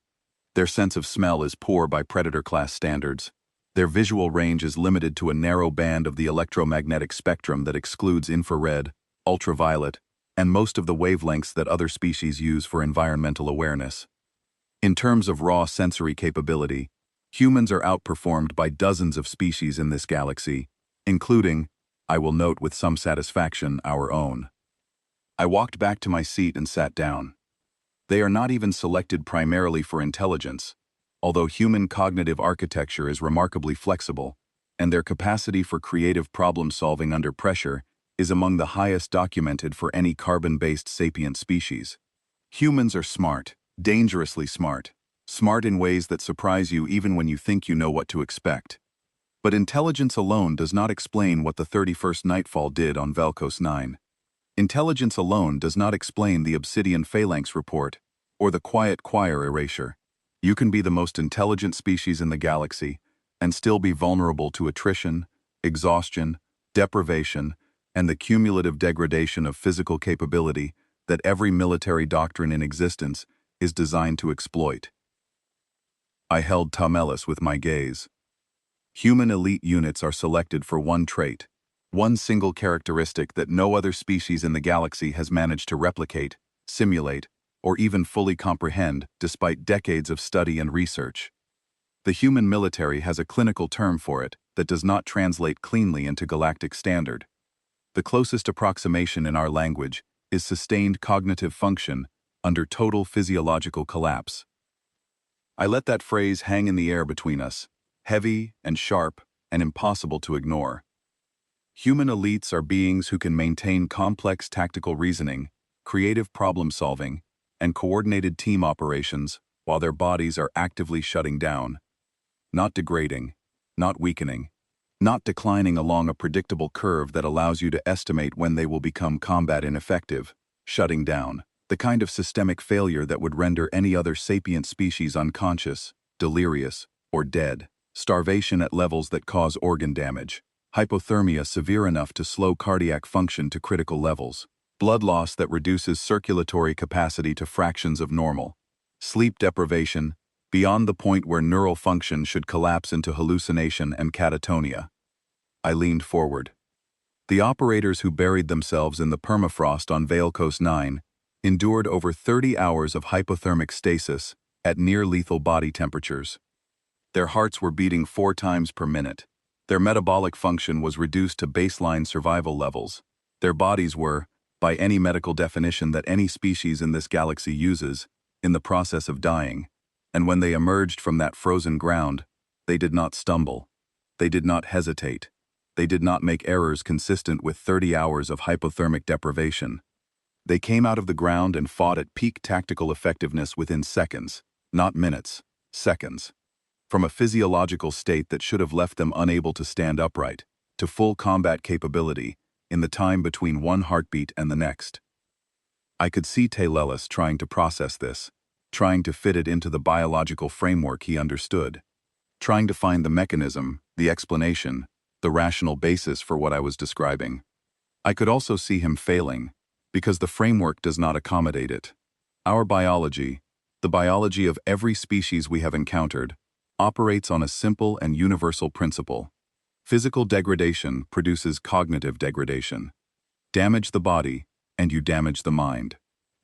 Their sense of smell is poor by Predator-class standards. Their visual range is limited to a narrow band of the electromagnetic spectrum that excludes infrared, ultraviolet, and most of the wavelengths that other species use for environmental awareness. In terms of raw sensory capability, humans are outperformed by dozens of species in this galaxy, including, I will note with some satisfaction, our own. I walked back to my seat and sat down. They are not even selected primarily for intelligence, although human cognitive architecture is remarkably flexible, and their capacity for creative problem-solving under pressure is among the highest documented for any carbon-based sapient species. Humans are smart, dangerously smart, smart in ways that surprise you even when you think you know what to expect. But intelligence alone does not explain what the 31st Nightfall did on Velkos 9. Intelligence alone does not explain the Obsidian Phalanx report, or the Quiet Choir erasure. You can be the most intelligent species in the galaxy, and still be vulnerable to attrition, exhaustion, deprivation, and the cumulative degradation of physical capability that every military doctrine in existence is designed to exploit. I held Tamelis with my gaze. Human elite units are selected for one trait, one single characteristic that no other species in the galaxy has managed to replicate, simulate, or even fully comprehend despite decades of study and research. The human military has a clinical term for it that does not translate cleanly into galactic standard. The closest approximation in our language is sustained cognitive function under total physiological collapse. I let that phrase hang in the air between us, heavy and sharp and impossible to ignore. Human elites are beings who can maintain complex tactical reasoning, creative problem-solving, and coordinated team operations while their bodies are actively shutting down. Not degrading, not weakening, not declining along a predictable curve that allows you to estimate when they will become combat ineffective, shutting down, the kind of systemic failure that would render any other sapient species unconscious, delirious, or dead, starvation at levels that cause organ damage, hypothermia severe enough to slow cardiac function to critical levels, blood loss that reduces circulatory capacity to fractions of normal, sleep deprivation beyond the point where neural function should collapse into hallucination and catatonia. I leaned forward. The operators who buried themselves in the permafrost on Velkos 9 endured over 30 hours of hypothermic stasis at near-lethal body temperatures. Their hearts were beating 4 times per minute. Their metabolic function was reduced to baseline survival levels. Their bodies were, by any medical definition that any species in this galaxy uses, in the process of dying. And when they emerged from that frozen ground, they did not stumble. They did not hesitate. They did not make errors consistent with 30 hours of hypothermic deprivation. They came out of the ground and fought at peak tactical effectiveness within seconds, not minutes, seconds. From a physiological state that should have left them unable to stand upright, to full combat capability, in the time between one heartbeat and the next. I could see Taylelis trying to process this, trying to fit it into the biological framework he understood, trying to find the mechanism, the explanation, the rational basis for what I was describing. I could also see him failing, because the framework does not accommodate it. Our biology, the biology of every species we have encountered, operates on a simple and universal principle. Physical degradation produces cognitive degradation. Damage the body, and you damage the mind.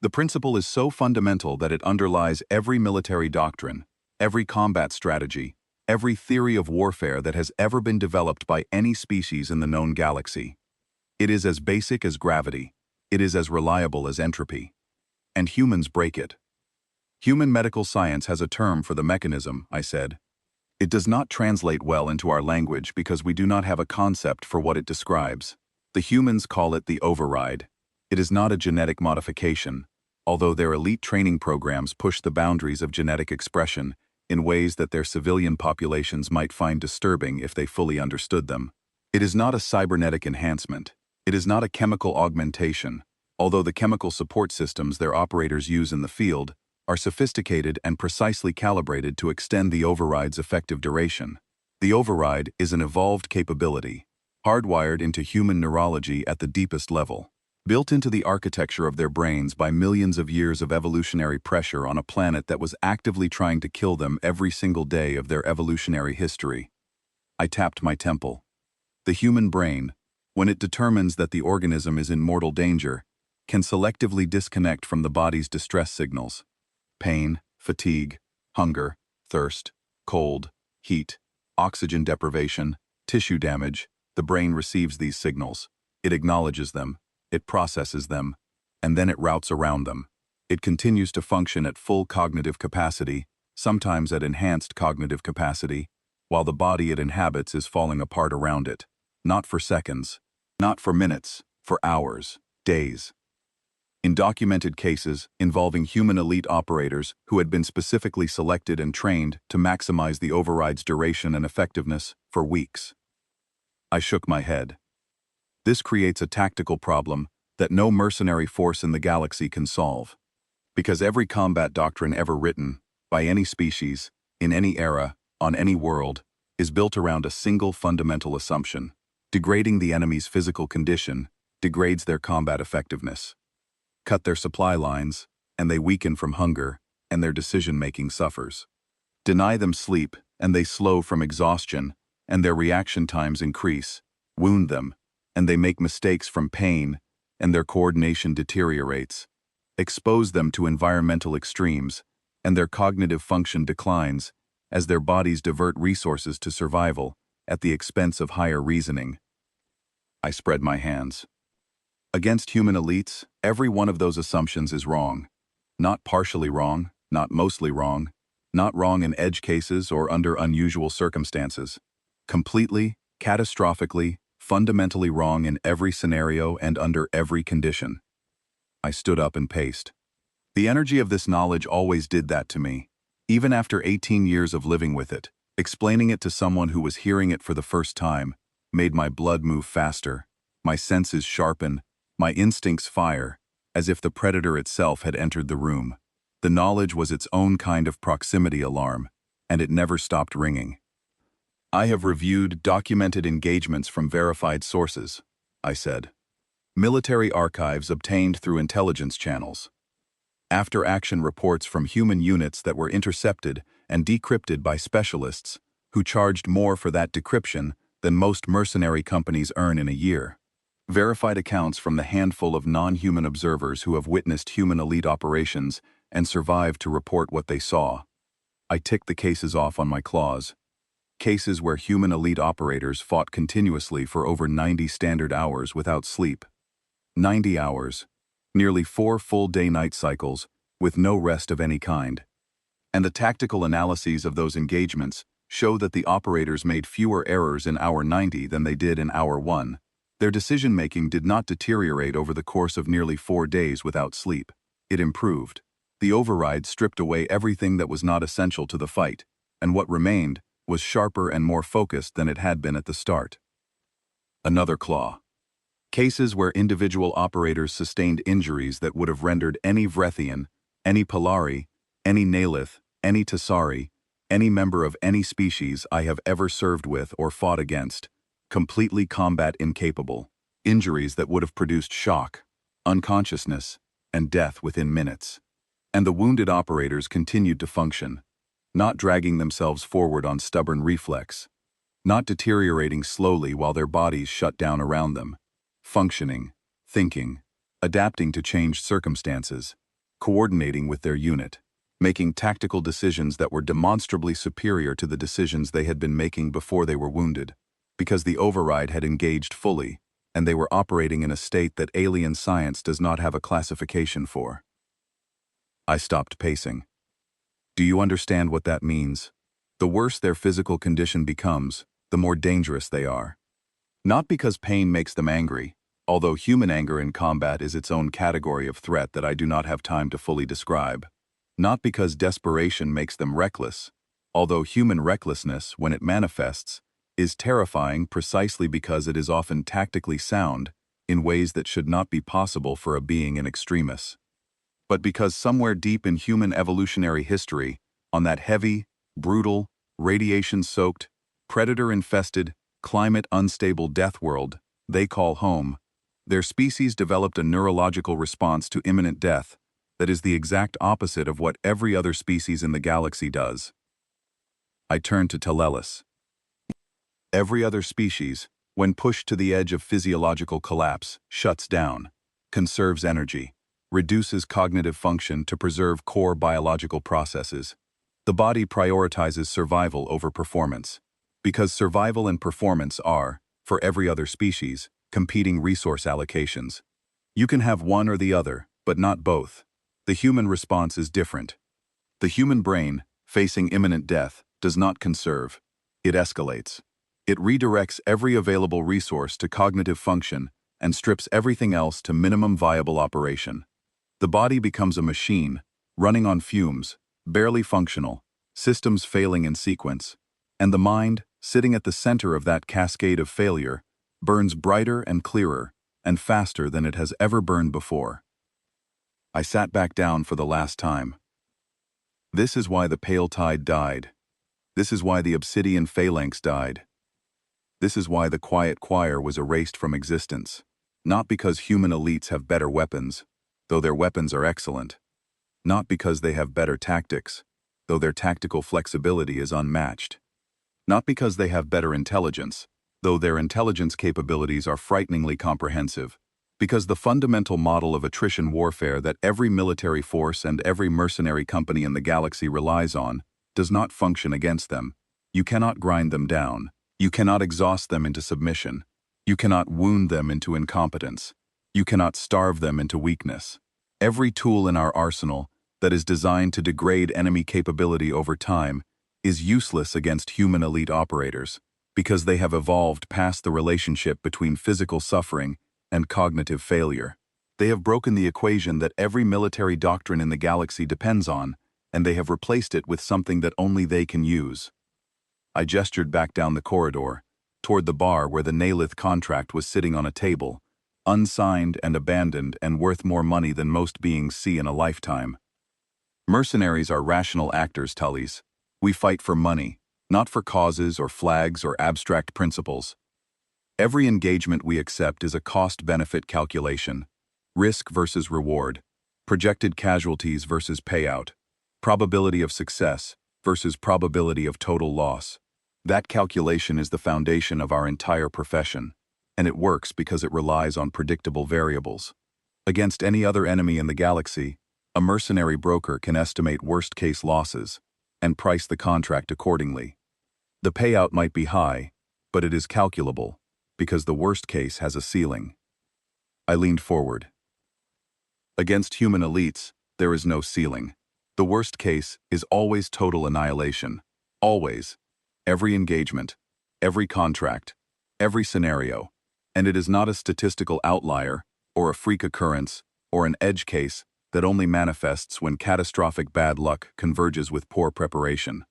The principle is so fundamental that it underlies every military doctrine, every combat strategy, every theory of warfare that has ever been developed by any species in the known galaxy. It is as basic as gravity. It is as reliable as entropy. And humans break it. Human medical science has a term for the mechanism, I said. It does not translate well into our language because we do not have a concept for what it describes. The humans call it the override. It is not a genetic modification, although their elite training programs push the boundaries of genetic expression in ways that their civilian populations might find disturbing if they fully understood them. It is not a cybernetic enhancement. It is not a chemical augmentation, although the chemical support systems their operators use in the field are sophisticated and precisely calibrated to extend the override's effective duration. The override is an evolved capability, hardwired into human neurology at the deepest level, built into the architecture of their brains by millions of years of evolutionary pressure on a planet that was actively trying to kill them every single day of their evolutionary history. I tapped my temple. The human brain, when it determines that the organism is in mortal danger, can selectively disconnect from the body's distress signals. Pain, fatigue, hunger, thirst, cold, heat, oxygen deprivation, tissue damage. The brain receives these signals. It acknowledges them, it processes them, and then it routes around them. It continues to function at full cognitive capacity, sometimes at enhanced cognitive capacity, while the body it inhabits is falling apart around it. Not for seconds, not for minutes, for hours, days. In documented cases involving human elite operators who had been specifically selected and trained to maximize the override's duration and effectiveness for weeks. I shook my head. This creates a tactical problem that no mercenary force in the galaxy can solve. Because every combat doctrine ever written, by any species, in any era, on any world, is built around a single fundamental assumption. Degrading the enemy's physical condition degrades their combat effectiveness. Cut their supply lines, and they weaken from hunger, and their decision-making suffers. Deny them sleep, and they slow from exhaustion, and their reaction times increase. Wound them, and they make mistakes from pain, and their coordination deteriorates. Expose them to environmental extremes, and their cognitive function declines as their bodies divert resources to survival at the expense of higher reasoning. I spread my hands. Against human elites, every one of those assumptions is wrong. Not partially wrong, not mostly wrong, not wrong in edge cases or under unusual circumstances. Completely, catastrophically, fundamentally wrong in every scenario and under every condition. I stood up and paced. The energy of this knowledge always did that to me, even after 18 years of living with it. Explaining it to someone who was hearing it for the first time made my blood move faster, my senses sharpen, my instincts fire, as if the predator itself had entered the room. The knowledge was its own kind of proximity alarm, and it never stopped ringing. I have reviewed documented engagements from verified sources, I said. Military archives obtained through intelligence channels. After-action reports from human units that were intercepted and decrypted by specialists who charged more for that decryption than most mercenary companies earn in a year. Verified accounts from the handful of non-human observers who have witnessed human elite operations and survived to report what they saw. I ticked the cases off on my claws. Cases where human elite operators fought continuously for over 90 standard hours without sleep. 90 hours, nearly 4 full day-night cycles, with no rest of any kind. And the tactical analyses of those engagements show that the operators made fewer errors in hour 90 than they did in hour 1. Their decision-making did not deteriorate over the course of nearly 4 days without sleep. It improved. The override stripped away everything that was not essential to the fight, and what remained was sharper and more focused than it had been at the start. Another claw. Cases where individual operators sustained injuries that would have rendered any Vrethian, any Polari, any Nalith, any Tassari, any member of any species I have ever served with or fought against, completely combat incapable, injuries that would have produced shock, unconsciousness, and death within minutes. And the wounded operators continued to function, not dragging themselves forward on stubborn reflex, not deteriorating slowly while their bodies shut down around them, functioning, thinking, adapting to changed circumstances, coordinating with their unit, making tactical decisions that were demonstrably superior to the decisions they had been making before they were wounded, because the override had engaged fully, and they were operating in a state that alien science does not have a classification for. I stopped pacing. Do you understand what that means? The worse their physical condition becomes, the more dangerous they are. Not because pain makes them angry, although human anger in combat is its own category of threat that I do not have time to fully describe. Not because desperation makes them reckless, although human recklessness, when it manifests, is terrifying precisely because it is often tactically sound in ways that should not be possible for a being in extremis. But because somewhere deep in human evolutionary history, on that heavy, brutal, radiation-soaked, predator-infested, climate-unstable death world they call home, their species developed a neurological response to imminent death that is the exact opposite of what every other species in the galaxy does. I turned to Telelis. Every other species, when pushed to the edge of physiological collapse, shuts down, conserves energy, reduces cognitive function to preserve core biological processes. The body prioritizes survival over performance, because survival and performance are, for every other species, competing resource allocations. You can have one or the other, but not both. The human response is different. The human brain, facing imminent death, does not conserve. It escalates. It redirects every available resource to cognitive function and strips everything else to minimum viable operation. The body becomes a machine, running on fumes, barely functional, systems failing in sequence, and the mind, sitting at the center of that cascade of failure, burns brighter and clearer and faster than it has ever burned before. I sat back down for the last time. This is why the Pale Tide died. This is why the Obsidian Phalanx died. This is why the Quiet Choir was erased from existence. Not because human elites have better weapons, though their weapons are excellent. Not because they have better tactics, though their tactical flexibility is unmatched. Not because they have better intelligence, though their intelligence capabilities are frighteningly comprehensive. Because the fundamental model of attrition warfare that every military force and every mercenary company in the galaxy relies on does not function against them. You cannot grind them down. You cannot exhaust them into submission. You cannot wound them into incompetence. You cannot starve them into weakness. Every tool in our arsenal that is designed to degrade enemy capability over time is useless against human elite operators because they have evolved past the relationship between physical suffering and cognitive failure. They have broken the equation that every military doctrine in the galaxy depends on, and they have replaced it with something that only they can use. I gestured back down the corridor, toward the bar where the Nalith contract was sitting on a table, unsigned and abandoned and worth more money than most beings see in a lifetime. Mercenaries are rational actors, Tullies. We fight for money, not for causes or flags or abstract principles. Every engagement we accept is a cost-benefit calculation. Risk versus reward, projected casualties versus payout, probability of success versus probability of total loss. That calculation is the foundation of our entire profession, and it works because it relies on predictable variables. Against any other enemy in the galaxy, a mercenary broker can estimate worst-case losses and price the contract accordingly. The payout might be high, but it is calculable, because the worst case has a ceiling. I leaned forward. Against human elites, there is no ceiling. The worst case is always total annihilation. Always. Every engagement, every contract, every scenario. And it is not a statistical outlier, or a freak occurrence, or an edge case that only manifests when catastrophic bad luck converges with poor preparation.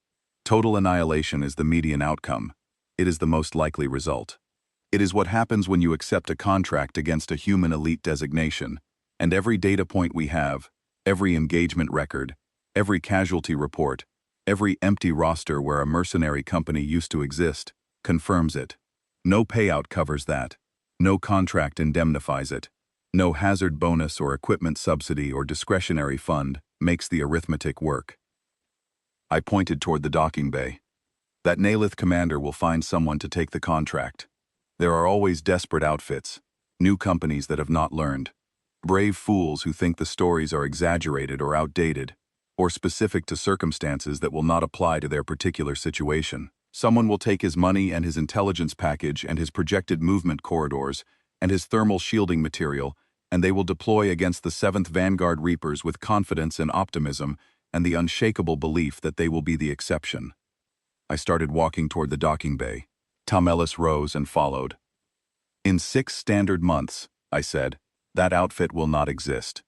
Total annihilation is the median outcome. It is the most likely result. It is what happens when you accept a contract against a human elite designation, and every data point we have, every engagement record, every casualty report, every empty roster where a mercenary company used to exist, confirms it. No payout covers that. No contract indemnifies it. No hazard bonus or equipment subsidy or discretionary fund makes the arithmetic work. I pointed toward the docking bay. That Nalith commander will find someone to take the contract. There are always desperate outfits, new companies that have not learned, brave fools who think the stories are exaggerated or outdated, or specific to circumstances that will not apply to their particular situation. Someone will take his money and his intelligence package and his projected movement corridors and his thermal shielding material, and they will deploy against the 7th Vanguard Reapers with confidence and optimism and the unshakable belief that they will be the exception. I started walking toward the docking bay. Tom Ellis rose and followed. "In 6 standard months," I said, "that outfit will not exist.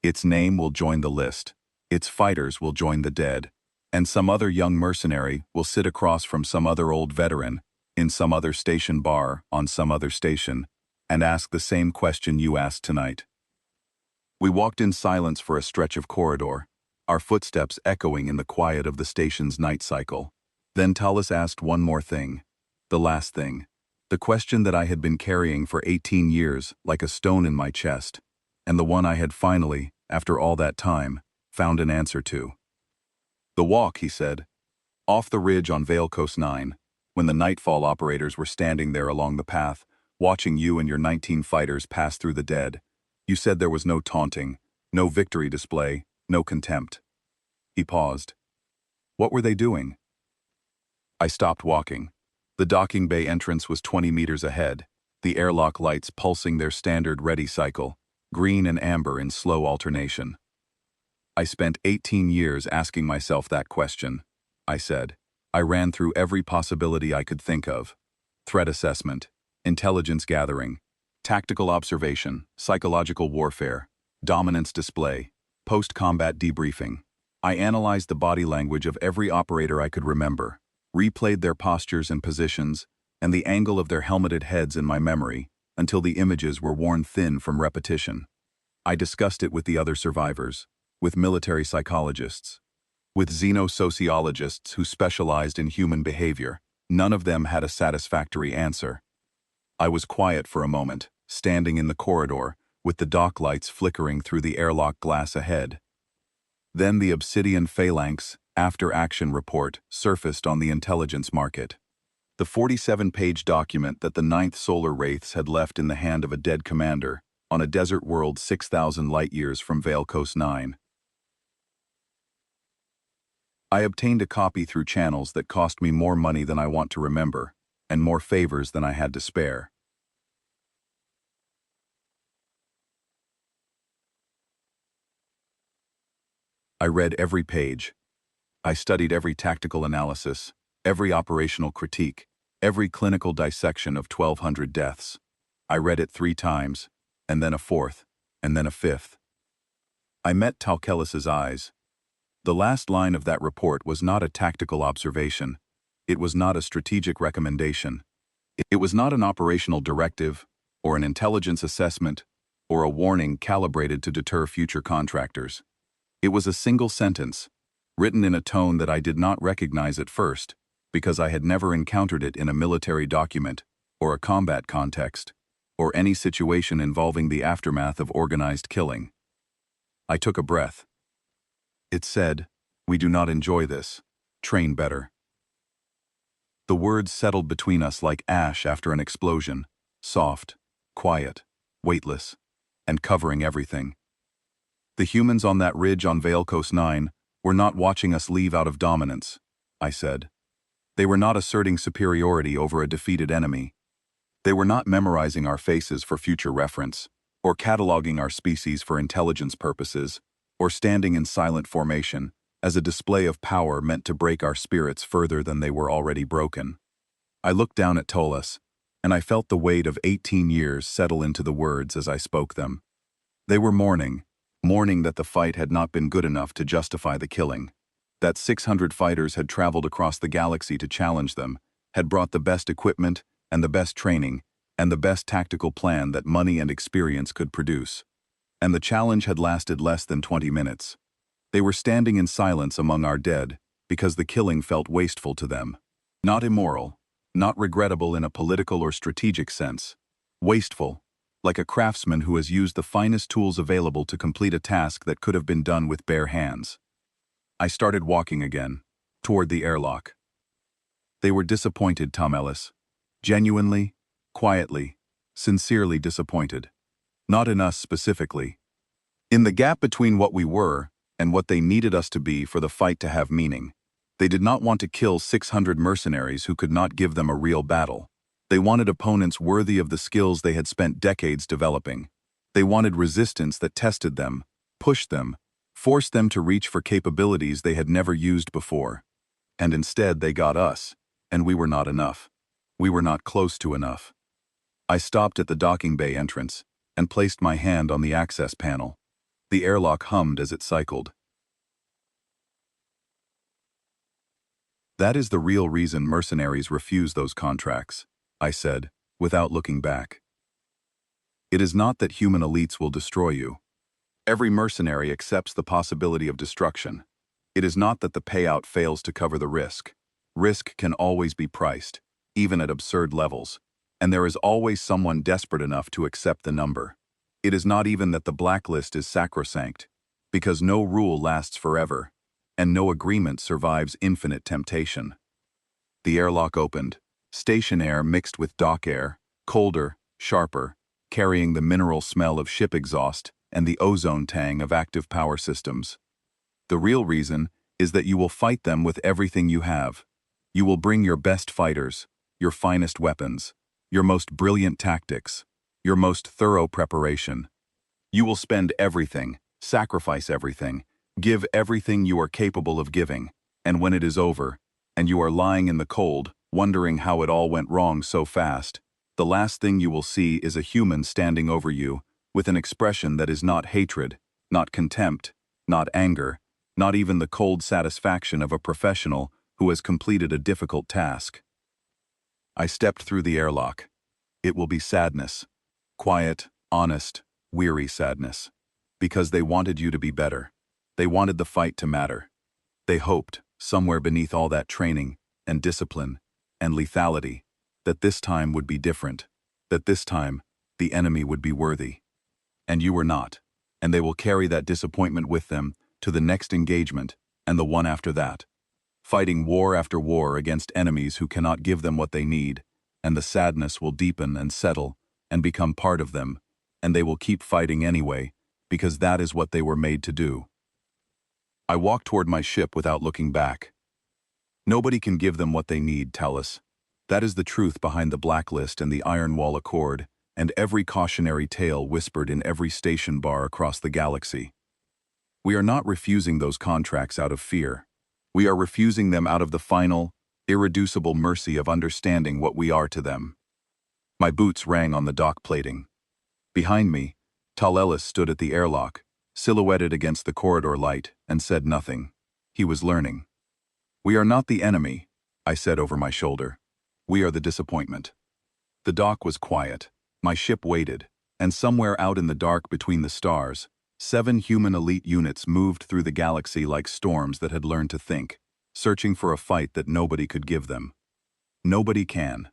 Its name will join the list. Its fighters will join the dead. And some other young mercenary will sit across from some other old veteran in some other station bar on some other station and ask the same question you asked tonight." We walked in silence for a stretch of corridor, our footsteps echoing in the quiet of the station's night cycle. Then Tallis asked one more thing, the last thing, the question that I had been carrying for 18 years like a stone in my chest, and the one I had finally, after all that time, found an answer to. "The walk," he said. "Off the ridge on Vale Coast 9, when the Nightfall operators were standing there along the path, watching you and your 19 fighters pass through the dead. You said there was no taunting, no victory display, no contempt." He paused. "What were they doing?" I stopped walking. The docking bay entrance was 20 meters ahead, the airlock lights pulsing their standard ready cycle, green and amber in slow alternation. "I spent 18 years asking myself that question," I said. "I ran through every possibility I could think of. Threat assessment, intelligence gathering, tactical observation, psychological warfare, dominance display, post-combat debriefing. I analyzed the body language of every operator I could remember, replayed their postures and positions, and the angle of their helmeted heads in my memory, until the images were worn thin from repetition. I discussed it with the other survivors, with military psychologists, with xenosociologists who specialized in human behavior. None of them had a satisfactory answer. I was quiet for a moment, standing in the corridor, with the dock lights flickering through the airlock glass ahead. Then the Obsidian Phalanx after-action report surfaced on the intelligence market. The 47-page document that the 9th Solar Wraiths had left in the hand of a dead commander on a desert world 6,000 light-years from Vale Coast 9. I obtained a copy through channels that cost me more money than I want to remember, and more favors than I had to spare. I read every page. I studied every tactical analysis, every operational critique, every clinical dissection of 1,200 deaths. I read it 3 times, and then a 4th, and then a 5th. I met Talkelis's eyes. The last line of that report was not a tactical observation. It was not a strategic recommendation. It was not an operational directive, or an intelligence assessment, or a warning calibrated to deter future contractors. It was a single sentence, written in a tone that I did not recognize at first, because I had never encountered it in a military document, or a combat context, or any situation involving the aftermath of organized killing. I took a breath. It said, "We do not enjoy this. Train better." The words settled between us like ash after an explosion, soft, quiet, weightless, and covering everything. The humans on that ridge on Vale Coast 9 were not watching us leave out of dominance, I said. They were not asserting superiority over a defeated enemy. They were not memorizing our faces for future reference, or cataloging our species for intelligence purposes, or standing in silent formation as a display of power meant to break our spirits further than they were already broken. I looked down at Tolas, and I felt the weight of 18 years settle into the words as I spoke them. They were mourning that the fight had not been good enough to justify the killing, that 600 fighters had traveled across the galaxy to challenge them, had brought the best equipment and the best training and the best tactical plan that money and experience could produce. And the challenge had lasted less than 20 minutes. They were standing in silence among our dead because the killing felt wasteful to them. Not immoral, not regrettable in a political or strategic sense. Wasteful, like a craftsman who has used the finest tools available to complete a task that could have been done with bare hands. I started walking again, toward the airlock. They were disappointed, Tom Ellis. Genuinely, quietly, sincerely disappointed. Not in us specifically. In the gap between what we were and what they needed us to be for the fight to have meaning. They did not want to kill 600 mercenaries who could not give them a real battle. They wanted opponents worthy of the skills they had spent decades developing. They wanted resistance that tested them, pushed them, forced them to reach for capabilities they had never used before. And instead they got us, and we were not enough. We were not close to enough. I stopped at the docking bay entrance and placed my hand on the access panel. The airlock hummed as it cycled. "That is the real reason mercenaries refuse those contracts," I said, without looking back. "It is not that human elites will destroy you. Every mercenary accepts the possibility of destruction. It is not that the payout fails to cover the risk. Risk can always be priced, even at absurd levels, and there is always someone desperate enough to accept the number. It is not even that the blacklist is sacrosanct, because no rule lasts forever, and no agreement survives infinite temptation." The airlock opened, station air mixed with dock air, colder, sharper, carrying the mineral smell of ship exhaust and the ozone tang of active power systems. "The real reason is that you will fight them with everything you have. You will bring your best fighters, your finest weapons, your most brilliant tactics, your most thorough preparation. You will spend everything, sacrifice everything, give everything you are capable of giving, and when it is over, and you are lying in the cold, wondering how it all went wrong so fast, the last thing you will see is a human standing over you, with an expression that is not hatred, not contempt, not anger, not even the cold satisfaction of a professional who has completed a difficult task." I stepped through the airlock. It will be sadness. Quiet, honest, weary sadness. Because they wanted you to be better. They wanted the fight to matter. They hoped, somewhere beneath all that training, and discipline, and lethality, that this time would be different, that this time, the enemy would be worthy. And you were not, and they will carry that disappointment with them to the next engagement and the one after that, fighting war after war against enemies who cannot give them what they need, and the sadness will deepen and settle and become part of them, and they will keep fighting anyway, because that is what they were made to do. I walked toward my ship without looking back. Nobody can give them what they need, Talus. That is the truth behind the blacklist and the Iron Wall Accord, and every cautionary tale whispered in every station bar across the galaxy. We are not refusing those contracts out of fear. We are refusing them out of the final, irreducible mercy of understanding what we are to them. My boots rang on the dock plating. Behind me, Tal Ellis stood at the airlock, silhouetted against the corridor light, and said nothing. He was learning. "We are not the enemy," I said over my shoulder. "We are the disappointment." The dock was quiet. My ship waited, and somewhere out in the dark between the stars, 7 human elite units moved through the galaxy like storms that had learned to think, searching for a fight that nobody could give them. Nobody can.